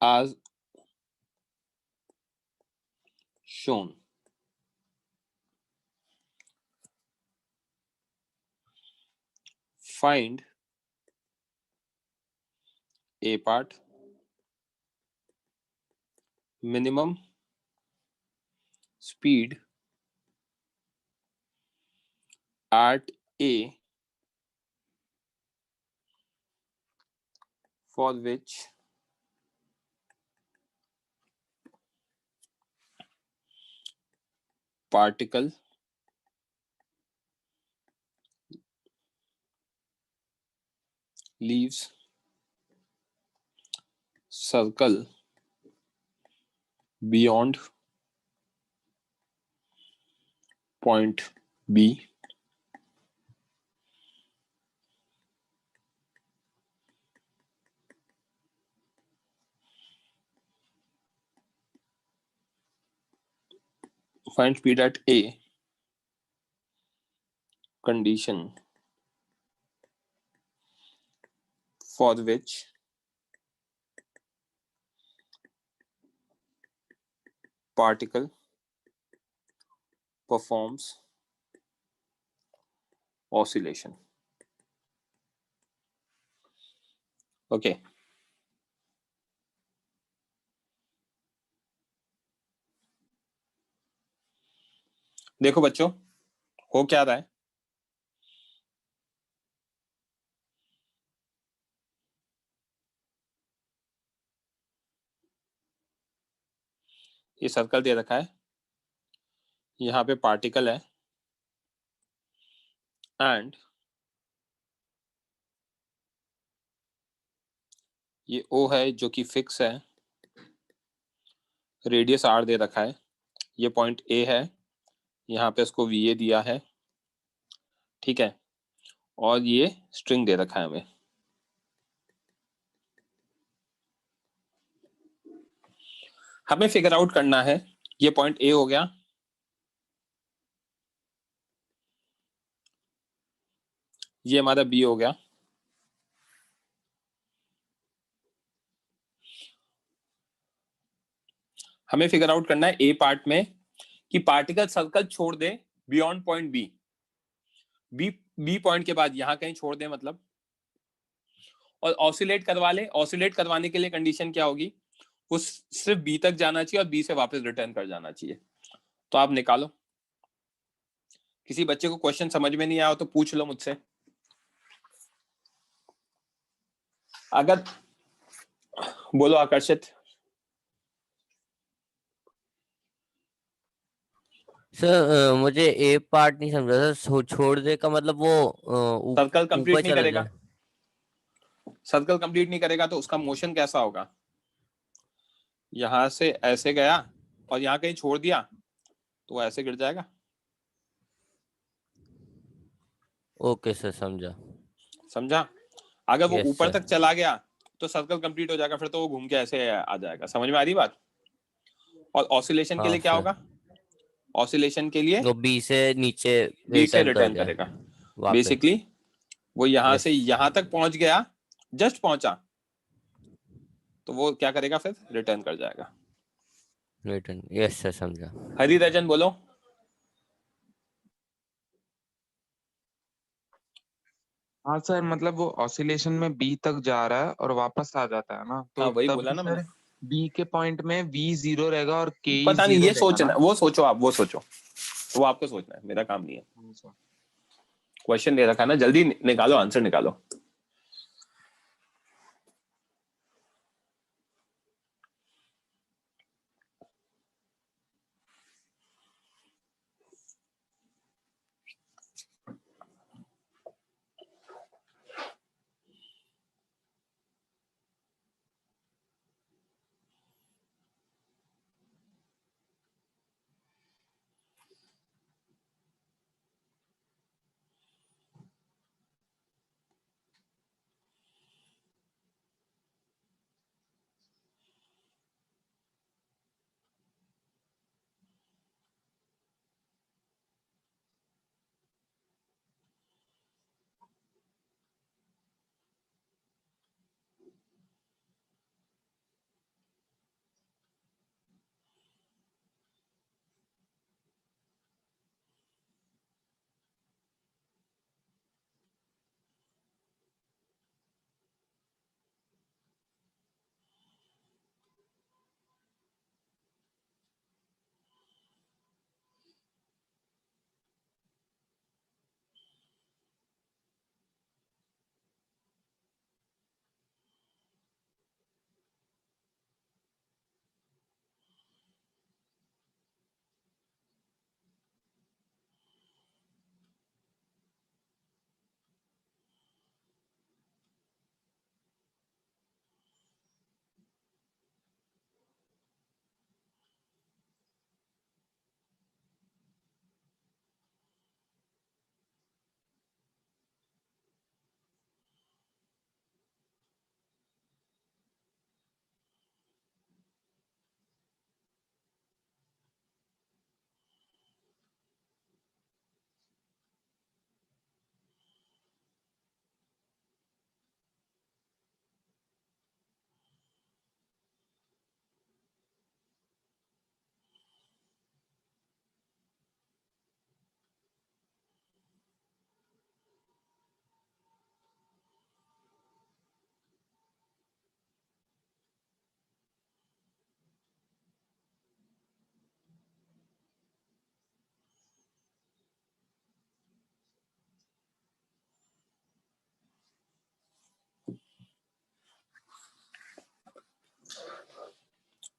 as shown. Find a part, minimum speed at A for which particle leaves circle beyond point B. Find speed at A, condition for which particle performs oscillation. Okay. देखो बच्चों, हो क्या रहा है, ये circle दे रखा है, यहाँ पे पार्टिकल है एंड ये O है जो कि फिक्स है, रेडियस R दे रखा है, ये पॉइंट A है, यहाँ पे इसको VA दिया है, ठीक है, और ये स्ट्रिंग दे रखा है हमें। हमें फिगर आउट करना है, ये पॉइंट A हो गया, ये हमारा B हो गया, हमें फिगर आउट करना है A पार्ट में कि पार्टिकल सर्कल छोड़ दे बियॉन्ड पॉइंट बी पॉइंट के बाद यहां कहीं छोड़ दे मतलब, और ऑसिलेट करवा ले। ऑसिलेट करवाने के लिए कंडीशन क्या होगी, वो सिर्फ बी तक जाना चाहिए और बी से वापस रिटर्न कर जाना चाहिए। तो आप निकालो, किसी बच्चे को क्वेश्चन समझ में नहीं आया तो पूछ लो मुझसे। अगर बोलो आकर्षित। सर मुझे ए पार्ट नहीं समझा सर, छोड़ दे का मतलब वो सर्कल कंप्लीट ऊपर नहीं चल करेगा, जाए। सर्कल कंप्लीट नहीं करेगा तो उसका मोशन कैसा होगा, यहां से ऐसे गया और यहां कहीं छोड़ दिया तो वो ऐसे गिर जाएगा। ओके सर, समझा। समझा? अगर वो यस ऊपर सर। तक चला गया तो सर्कल कंप्लीट हो जाएगा, फिर तो वो घूम के ऐसे आ जाएगा। समझ में आ रही बात? और ऑसिलेशन के हाँ लिए क्या सर, होगा? ऑसिलेशन के लिए वो बी से नीचे बी से रिटर्न रिटर्न करेगा करेगा। वापस। बेसिकली वो यहाँ से यस यहाँ तक पहुंच गया, जस्ट पहुंचा, तो वो क्या करेगा? फिर रिटर्न कर जाएगा। रिटर्न, यस सर समझा। हरि रजन बोलो। हाँ सर, मतलब वो ऑसिलेशन में बी तक जा रहा है और वापस आ जाता है ना, तो हाँ वही तब बोला भी ना मैंने। सर बी के पॉइंट में वी जीरो रहेगा और के पता नहीं, जीरो ये रहेगा सोचना, ना। वो सोचो आप, वो सोचो, वो आपको सोचना है, मेरा काम नहीं है। हाँ सर। क्वेश्चन दे रखा है ना, जल्दी निकालो, आंसर निकालो।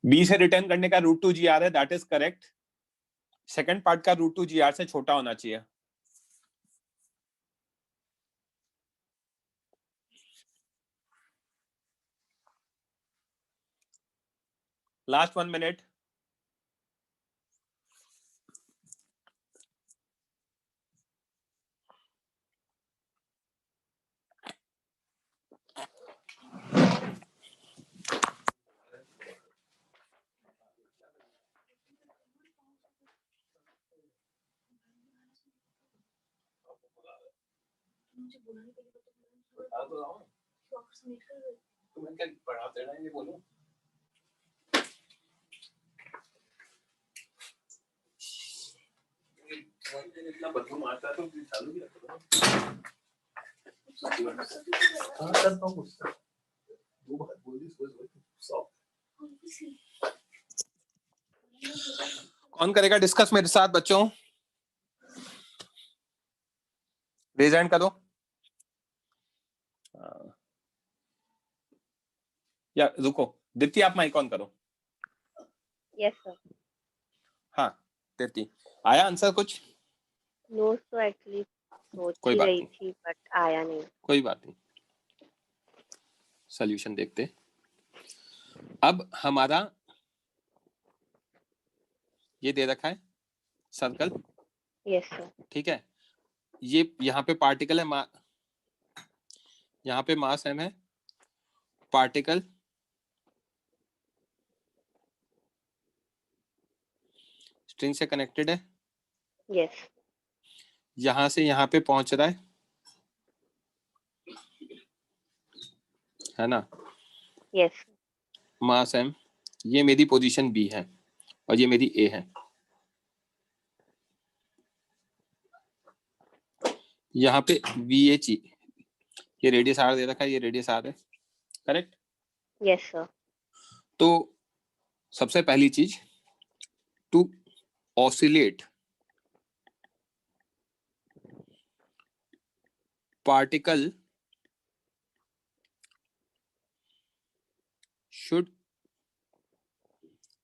बी से रिटर्न करने का रूट टू जी आर है, that is correct. Second part का रूट टू जी आर से छोटा होना चाहिए। Last 1 minute. पढ़ाते ना ये बोलो। इतना बदबू मारता है तो चालू भी रखो ना। हाँ करता हूँ गुस्सा, दो बात बोल दी सुबह। कौन करेगा डिस्कस मेरे साथ बच्चों? रेज हैंड करो। या रुको, दीप्ति आप माइक ऑन करो। Yes sir. हाँ दीप्ति, आया आंसर कुछ? नो तो एक्चुअली सोच कोई ही बात रही नहीं, थी बट आया नहीं। कोई बात नहीं, सॉल्यूशन देखते। अब हमारा ये दे रखा है सर्कल। Yes sir. ठीक है, ये यहाँ पे पार्टिकल है, यहाँ पे मास m है पार्टिकल स्ट्रिंग से कनेक्टेड है, Yes. यहां से यहां पे पहुंच रहा है ना, Yes. मास m, ये मेरी पोजीशन B है और ये मेरी A है। यहाँ पे VH, ये रेडियस R दे रखा है, ये रेडियस R है, करेक्ट। Yes, sir. तो सबसे पहली चीज, to oscillate particle should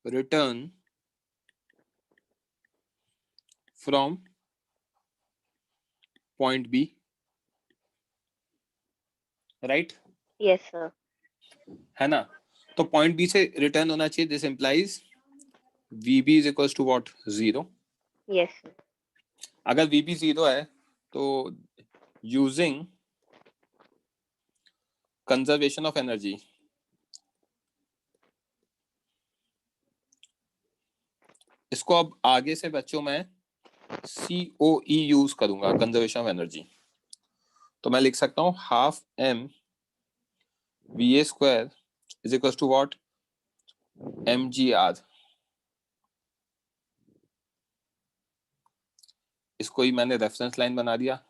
return from point B, right? Yes, sir. है ना, तो पॉइंट बी से रिटर्न होना चाहिए। This implies VB is equals to what, 0। Yes, sir. अगर VB 0 है तो यूजिंग कंजर्वेशन ऑफ एनर्जी, इसको अब आगे से बच्चों मैं COE यूज करूंगा, कंजर्वेशन ऑफ एनर्जी। तो मैं लिख सकता हूं half m VA square is equals to what, mgr। इसको ही मैंने रेफरेंस लाइन बना दिया,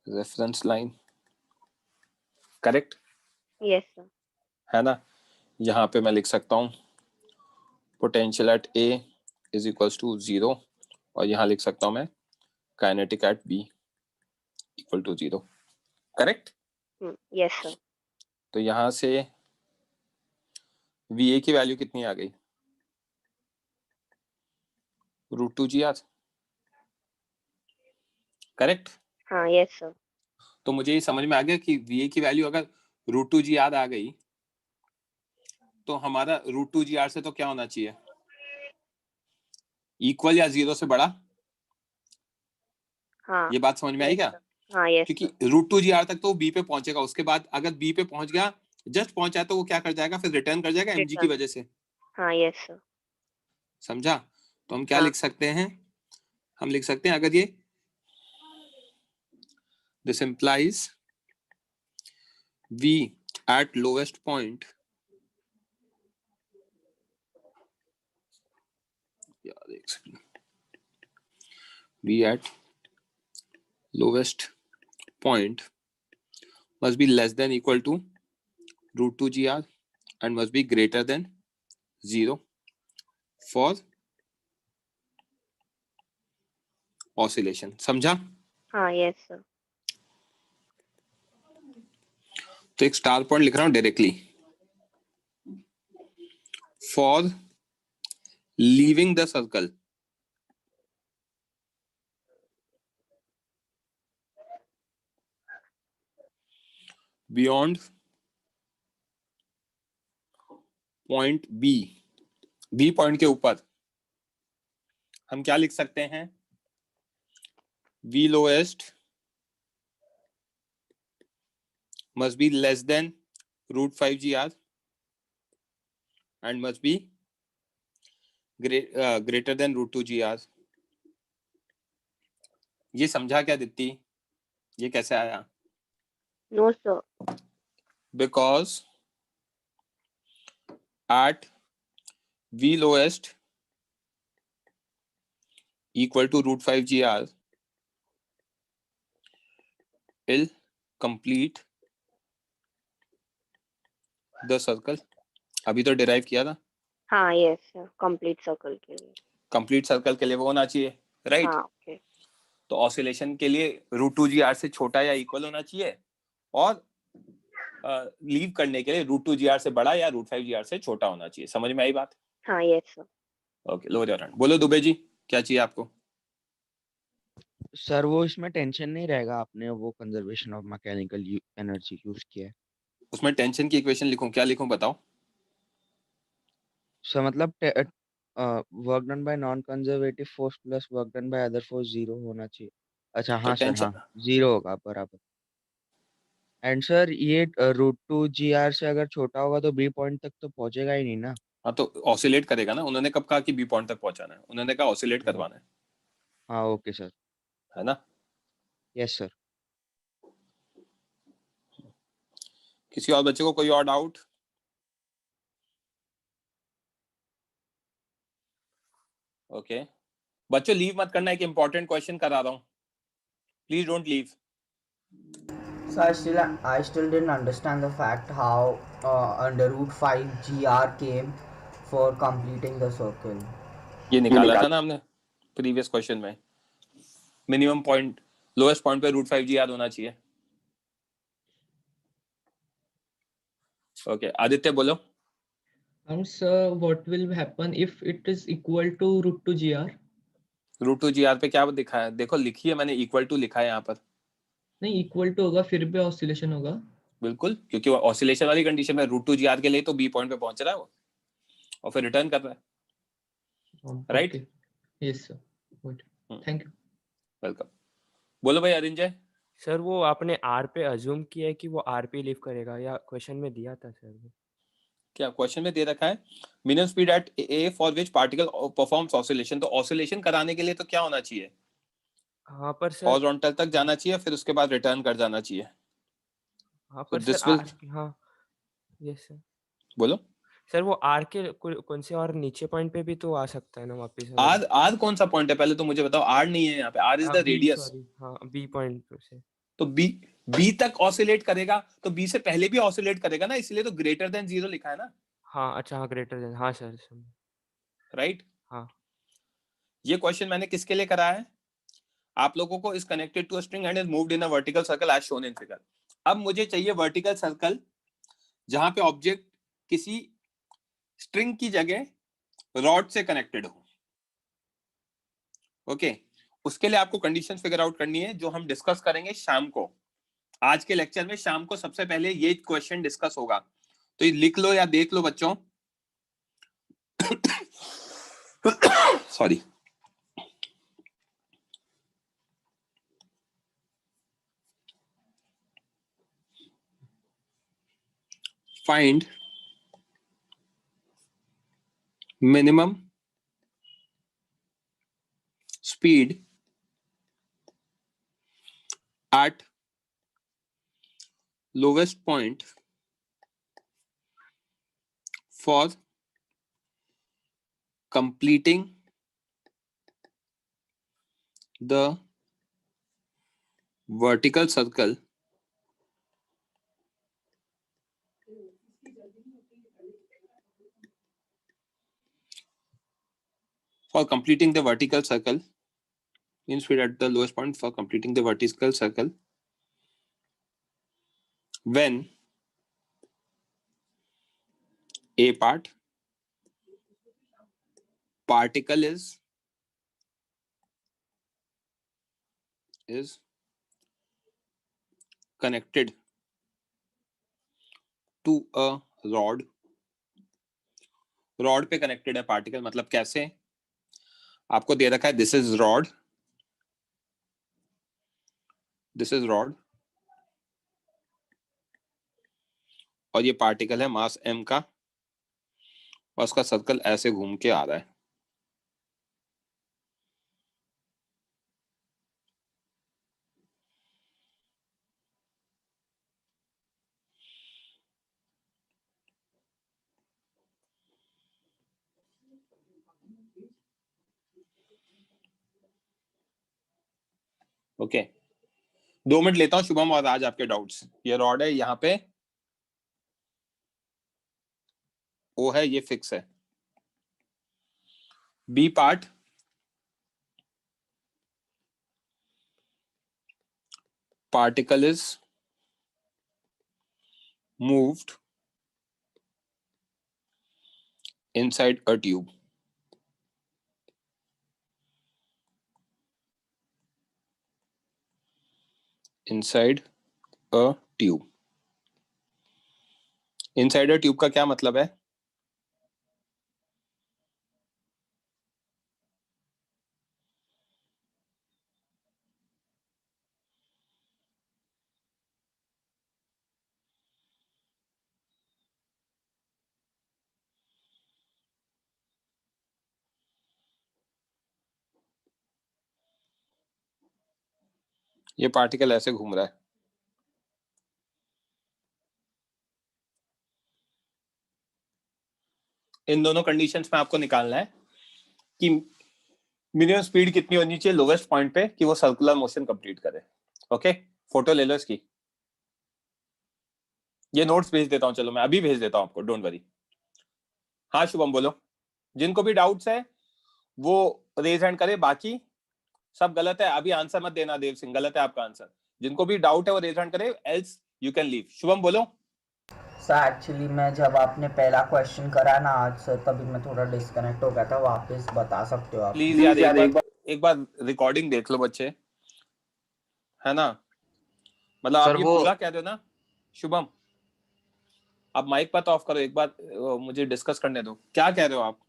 reference line, correct Yes, sir. है ना। यहाँ पे मैं लिख सकता हूँ potential at A is equals to 0 और यहाँ लिख सकता हूँ मैं kinetic at B equal to 0, correct. Yes, sir. तो यहाँ से VA की वैल्यू कितनी आ गई, √2GR, करेक्ट। हाँ, yes, sir. तो मुझे ये समझ में आ गया कि VA की वैल्यू अगर √2GR आ गई तो हमारा √2GR से तो क्या होना चाहिए, इक्वल या 0 से बड़ा। हाँ। ये बात समझ में आई Yes, क्या? sir. हाँ, yes, क्योंकि sir. √2GR तक तो B पे पहुंचेगा, उसके बाद अगर B पे पहुंच गया, जस्ट पहुंचा, तो वो क्या कर जाएगा, फिर रिटर्न कर जाएगा mg की Return. वजह से, हाँ, yes, sir. समझा। तो हम क्या हाँ. लिख सकते हैं, हम लिख सकते हैं अगर ये this implies V at lowest point, यार एक second, V at lowest point must be less than equal to √2GR and must be greater than 0 for oscillation, समझा। हाँ, yes, sir. तो एक स्टार पॉइंट लिख रहा हूं directly, for leaving the circle beyond point B point के ऊपर हम क्या लिख सकते हैं, V lowest must be less than √5GR and must be greater than √2GR। ये समझा क्या दित्ती, ये कैसे आया? No, sir. Because at V lowest equal to √5GR will complete the circle। अभी तो डिराइव किया था। हाँ, yes, sir. Complete circle के लिए. कंप्लीट सर्कल के लिए वो होना चाहिए, राइट। हाँ, okay. तो ऑसिलेशन के लिए √2GR से छोटा या इक्वल होना चाहिए और लीव करने के लिए √2GR से बड़ा या √5GR से छोटा होना चाहिए। समझ में आई बात? हाँ, yes, sir. ओके, लो जाओ। बोलो दुबे जी, क्या चाहिए आपको? सर वो इसमें टेंशन नहीं रहेगा, आपने वो conservation of mechanical energy use किया है। उसमें टेंशन की इक्वेशन लिखूं, क्या लिखूं बताओ? सर मतलब work done by non conservative force plus work done by other force 0 होना चाहिए। अच्छा तो हाँ सर, टेंशन, हाँ 0 होगा बराबर। एंड सर ये √2 GR से अगर छोटा होगा तो बी पॉइंट तक तो पहुंचेगा ही नहीं ना। हाँ तो ऑसिलेट करेगा ना, उन्होंने कब कहा कि बी पॉइंट तक पहुंचाना है, उन्होंने कहा ऑसिलेट करवाना है हाँ ओके सर। है ना। Yes sir. किसी और बच्चे को कोई और डाउट? ओके बच्चों लीव मत करना, एक इंपॉर्टेंट क्वेश्चन करा रहा हूँ, please don't leave. So I still didn't understand the fact how under root 5 GR came for completing the circle. ये निकाला था ना हमने प्रीवियस क्वेश्चन में, मिनिमम पॉइंट, लोएस्ट पॉइंट पे √5 GR होना चाहिए। ओके आदित्य बोलो। Sir, what will happen if it is equal to √2 GR? √2 GR पे क्या दिखा है, देखो लिखिए, मैंने इक्वल टू लिखा है यहाँ पर। नहीं, इक्वल टू होगा फिर भी ऑसिलेशन होगा। बिल्कुल, क्योंकि वो ऑसिलेशन वाली कंडीशन में √2 GR के लिए तो बी पॉइंट पे पहुंच रहा है वो, और फिर रिटर्न कर रहा है, right? Yes sir, good, thank you. Welcome. बोलो भाई अरिंजय। सर वो आपने आर पे अज्यूम किया है कि वो आर पे लीव करेगा, या क्वेश्चन में दिया था सर वो? क्या क्वेश्चन में दे रखा है? Minimum speed at A for which particle performs oscillation, तो ऑसिलेशन कराने के लिए तो क्या होना चाहिए? हाँ पर सर, हॉरिजॉन्टल तक जाना चाहिए, फिर उसके बाद रिटर्न कर जाना चाहिए। हाँ So पर सर this will, हाँ यस सर। बोलो। सर वो आर के कौन से और नीचे पॉइंट पे भी तो आ सकता है ना वापस? आर, आर कौन सा पॉइंट है पहले तो मुझे बताओ। आर नहीं है यहाँ पे, R is the B, radius. Sorry, हाँ बी पॉइंट से। तो बी, बी तक ऑसिलेट करेगा, तो बी से पहले भी ऑसिलेट करेगा ना, इसलिए तो ग्रेटर देन 0 लिखा है ना। हाँ अच्छा, हाँ ग्रेटर देन, हाँ सर राइट। हाँ। ये क्वेश्चन मैंने किसके लिए करा है? आप लोगों को is connected to a string and is moved in a vertical circle as shown in figure. अब मुझे चाहिए वर्टिकल सर्कल जहां पे ऑब्जेक्ट किसी स्ट्रिंग की जगह रॉड से कनेक्टेड हो। ओके उसके लिए आपको कंडीशन फिगर आउट करनी है, जो हम डिस्कस करेंगे शाम को। आज के लेक्चर में शाम को सबसे पहले ये क्वेश्चन डिस्कस होगा, तो ये लिख लो या देख लो बच्चों। Sorry. Find minimum speed at lowest point for completing the vertical circle for completing the vertical circle, mean speed at the lowest point for completing the vertical circle when a particle is connected to a rod। Rod पे connected है particle, मतलब कैसे? आपको दे रखा है this is rod, this is rod, और ये particle है मास m का, और उसका सर्कल ऐसे घूम के आ रहा है। ओके 2 मिनट लेता हूं शुभम, और आज आपके डाउट्स। ये रॉड है, यहाँ पे ओ है, ये फिक्स है। B part particle is moved inside a tube। inside a tube। inside a tube का क्या मतलब है? ये पार्टिकल ऐसे घूम रहा है, इन दोनों कंडीशंस में आपको निकालना है कि मिनिमम स्पीड कितनी होनी चाहिए लोवेस्ट पॉइंट पे कि वो सर्कुलर मोशन कंप्लीट करे। ओके, फोटो ले लो इसकी, ये नोट्स भेज देता हूं, चलो मैं अभी भेज देता हूं आपको, डोंट वरी। हाँ शुभम बोलो, जिनको भी डाउट्स है वो रेज हैंड करे, बाकी सब गलत है, अभी आंसर मत देना देव सिंह, गलत है आपका आंसर। जिनको भी डाउट है वो रेज हैंड करे, else you can leave. Shubham बोलो। सर एक्चुअली मैं जब आपने पहला क्वेश्चन करा ना आज सर, तभी मैं थोड़ा डिस्कनेक्ट हो गया था, वापस बता सकते हो आप प्लीज यार एक बार रिकॉर्डिंग देख लो बच्चे, है ना, मतलब आप ये पूरा कह दो ना। शुभम आप माइक पर ऑफ करो, एक बार मुझे डिस्कस करने दो, क्या कह रहे हो आप?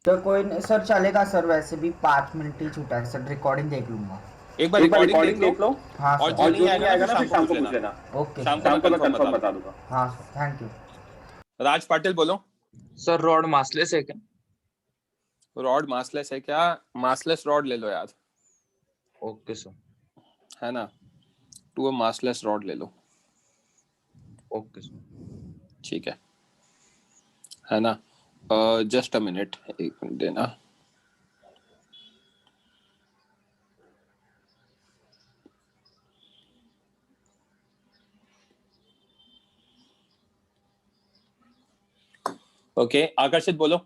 तो कोई नहीं सर, चलेगा सर, वैसे भी 5 मिनट ही छूटा है सर, रिकॉर्डिंग देख लूंगा। एक बार रिकॉर्डिंग देख लो। हाँ और सर, जो नहीं आएगा ना फिर शाम को पूछ लेना। ओके शाम को मैं कंफर्म बता दूंगा। हाँ सर, थैंक यू। राज पाटिल बोलो। सर रॉड मासलेस है क्या? रॉड मासलेस है क्या? मासलेस रॉड ले लो यार। ओके सर, है ना, टू मासलेस रॉड ले लो। ओके सर, ठीक है ना। जस्ट अ मिनट, एक मिनट देना। ओके, आकर्षित बोलो।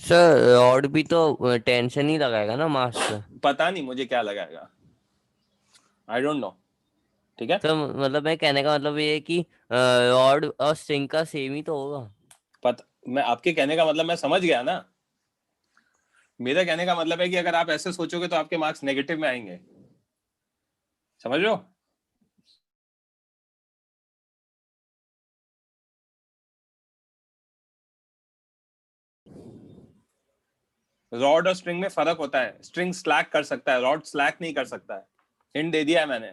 सर रॉड भी तो टेंशन ही लगाएगा ना मास पे? पता नहीं मुझे क्या लगाएगा, आई डोंट नो। ठीक है, तो मतलब मैं कहने का मतलब ये है कि रॉड और स्ट्रिंग का सेम ही तो होगा। मैं आपके कहने का मतलब मैं समझ गया ना, मेरा कहने का मतलब है कि अगर आप ऐसे सोचोगे तो आपके मार्क्स नेगेटिव में आएंगे, समझ रहे हो? रॉड और स्ट्रिंग में फर्क होता है, स्ट्रिंग स्लैक कर सकता है, रॉड स्लैक नहीं कर सकता है, हिंट दे दिया है मैंने।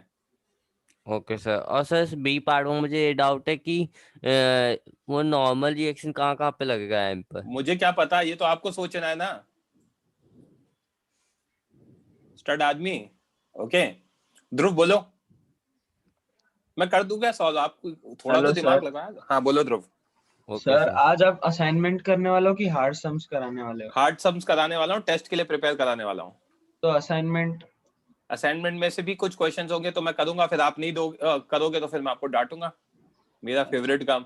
ओके सर, और सर बी पार्ट में मुझे ये डाउट है कि वो नॉर्मल रिएक्शन कहाँ कहाँ पे लगेगा एम पर? मुझे क्या पता, ये तो आपको सोचना है ना, स्टड आदमी। ओके, ध्रुव बोलो। मैं कर दूंगा सॉल्व, आप थोड़ा तो दिमाग लगाया। हाँ बोलो ध्रुव। सर आज आप असाइनमेंट करने वाले हो कि हार्ड सम्स कराने वाले हो? हार्ड सम्स कराने वाला हूँ, टेस्ट के लिए प्रिपेयर कराने वाला हूँ। तो असाइनमेंट में से भी कुछ क्वेश्चंस होंगे तो मैं करूंगा, फिर आप नहीं करोगे तो फिर मैं आपको डांटूंगा, मेरा फेवरेट काम।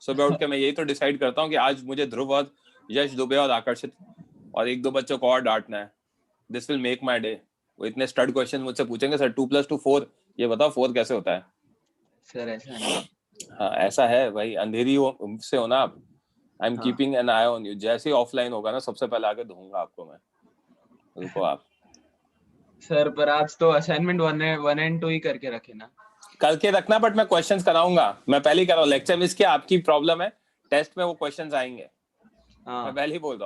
सुबह उठ के मैं यही तो डिसाइड करता हूँ कि आज मुझे ध्रुव और यश दुबे और आकर्षित और 1-2 बच्चों को और डांटना है। This will make my day. वो इतने स्टड क्वेश्चन मुझसे पूछेंगे, सर 2 + 2 4, ये बताओ 4 कैसे होता है? सर ऐसा नहीं। हाँ ऐसा है भाई, अंधेरी से हो ना आप। I am keeping an I on you. जैसे ही ऑफलाइन होगा ना सबसे पहले आके दूंगा आपको मैं, रुको आप। सर पर आज तो असाइनमेंट 1 and 2 ही करके रखे ना। करके रखना, बट मैं क्वेश्चंस कराऊंगा। मैं पहले ही कर रहा हूँ, लेक्चर मिस किया आपकी प्रॉब्लम है, टेस्ट में वो क्वेश्चंस आएंगे। मैं पहले ही बोल रहा हूँ।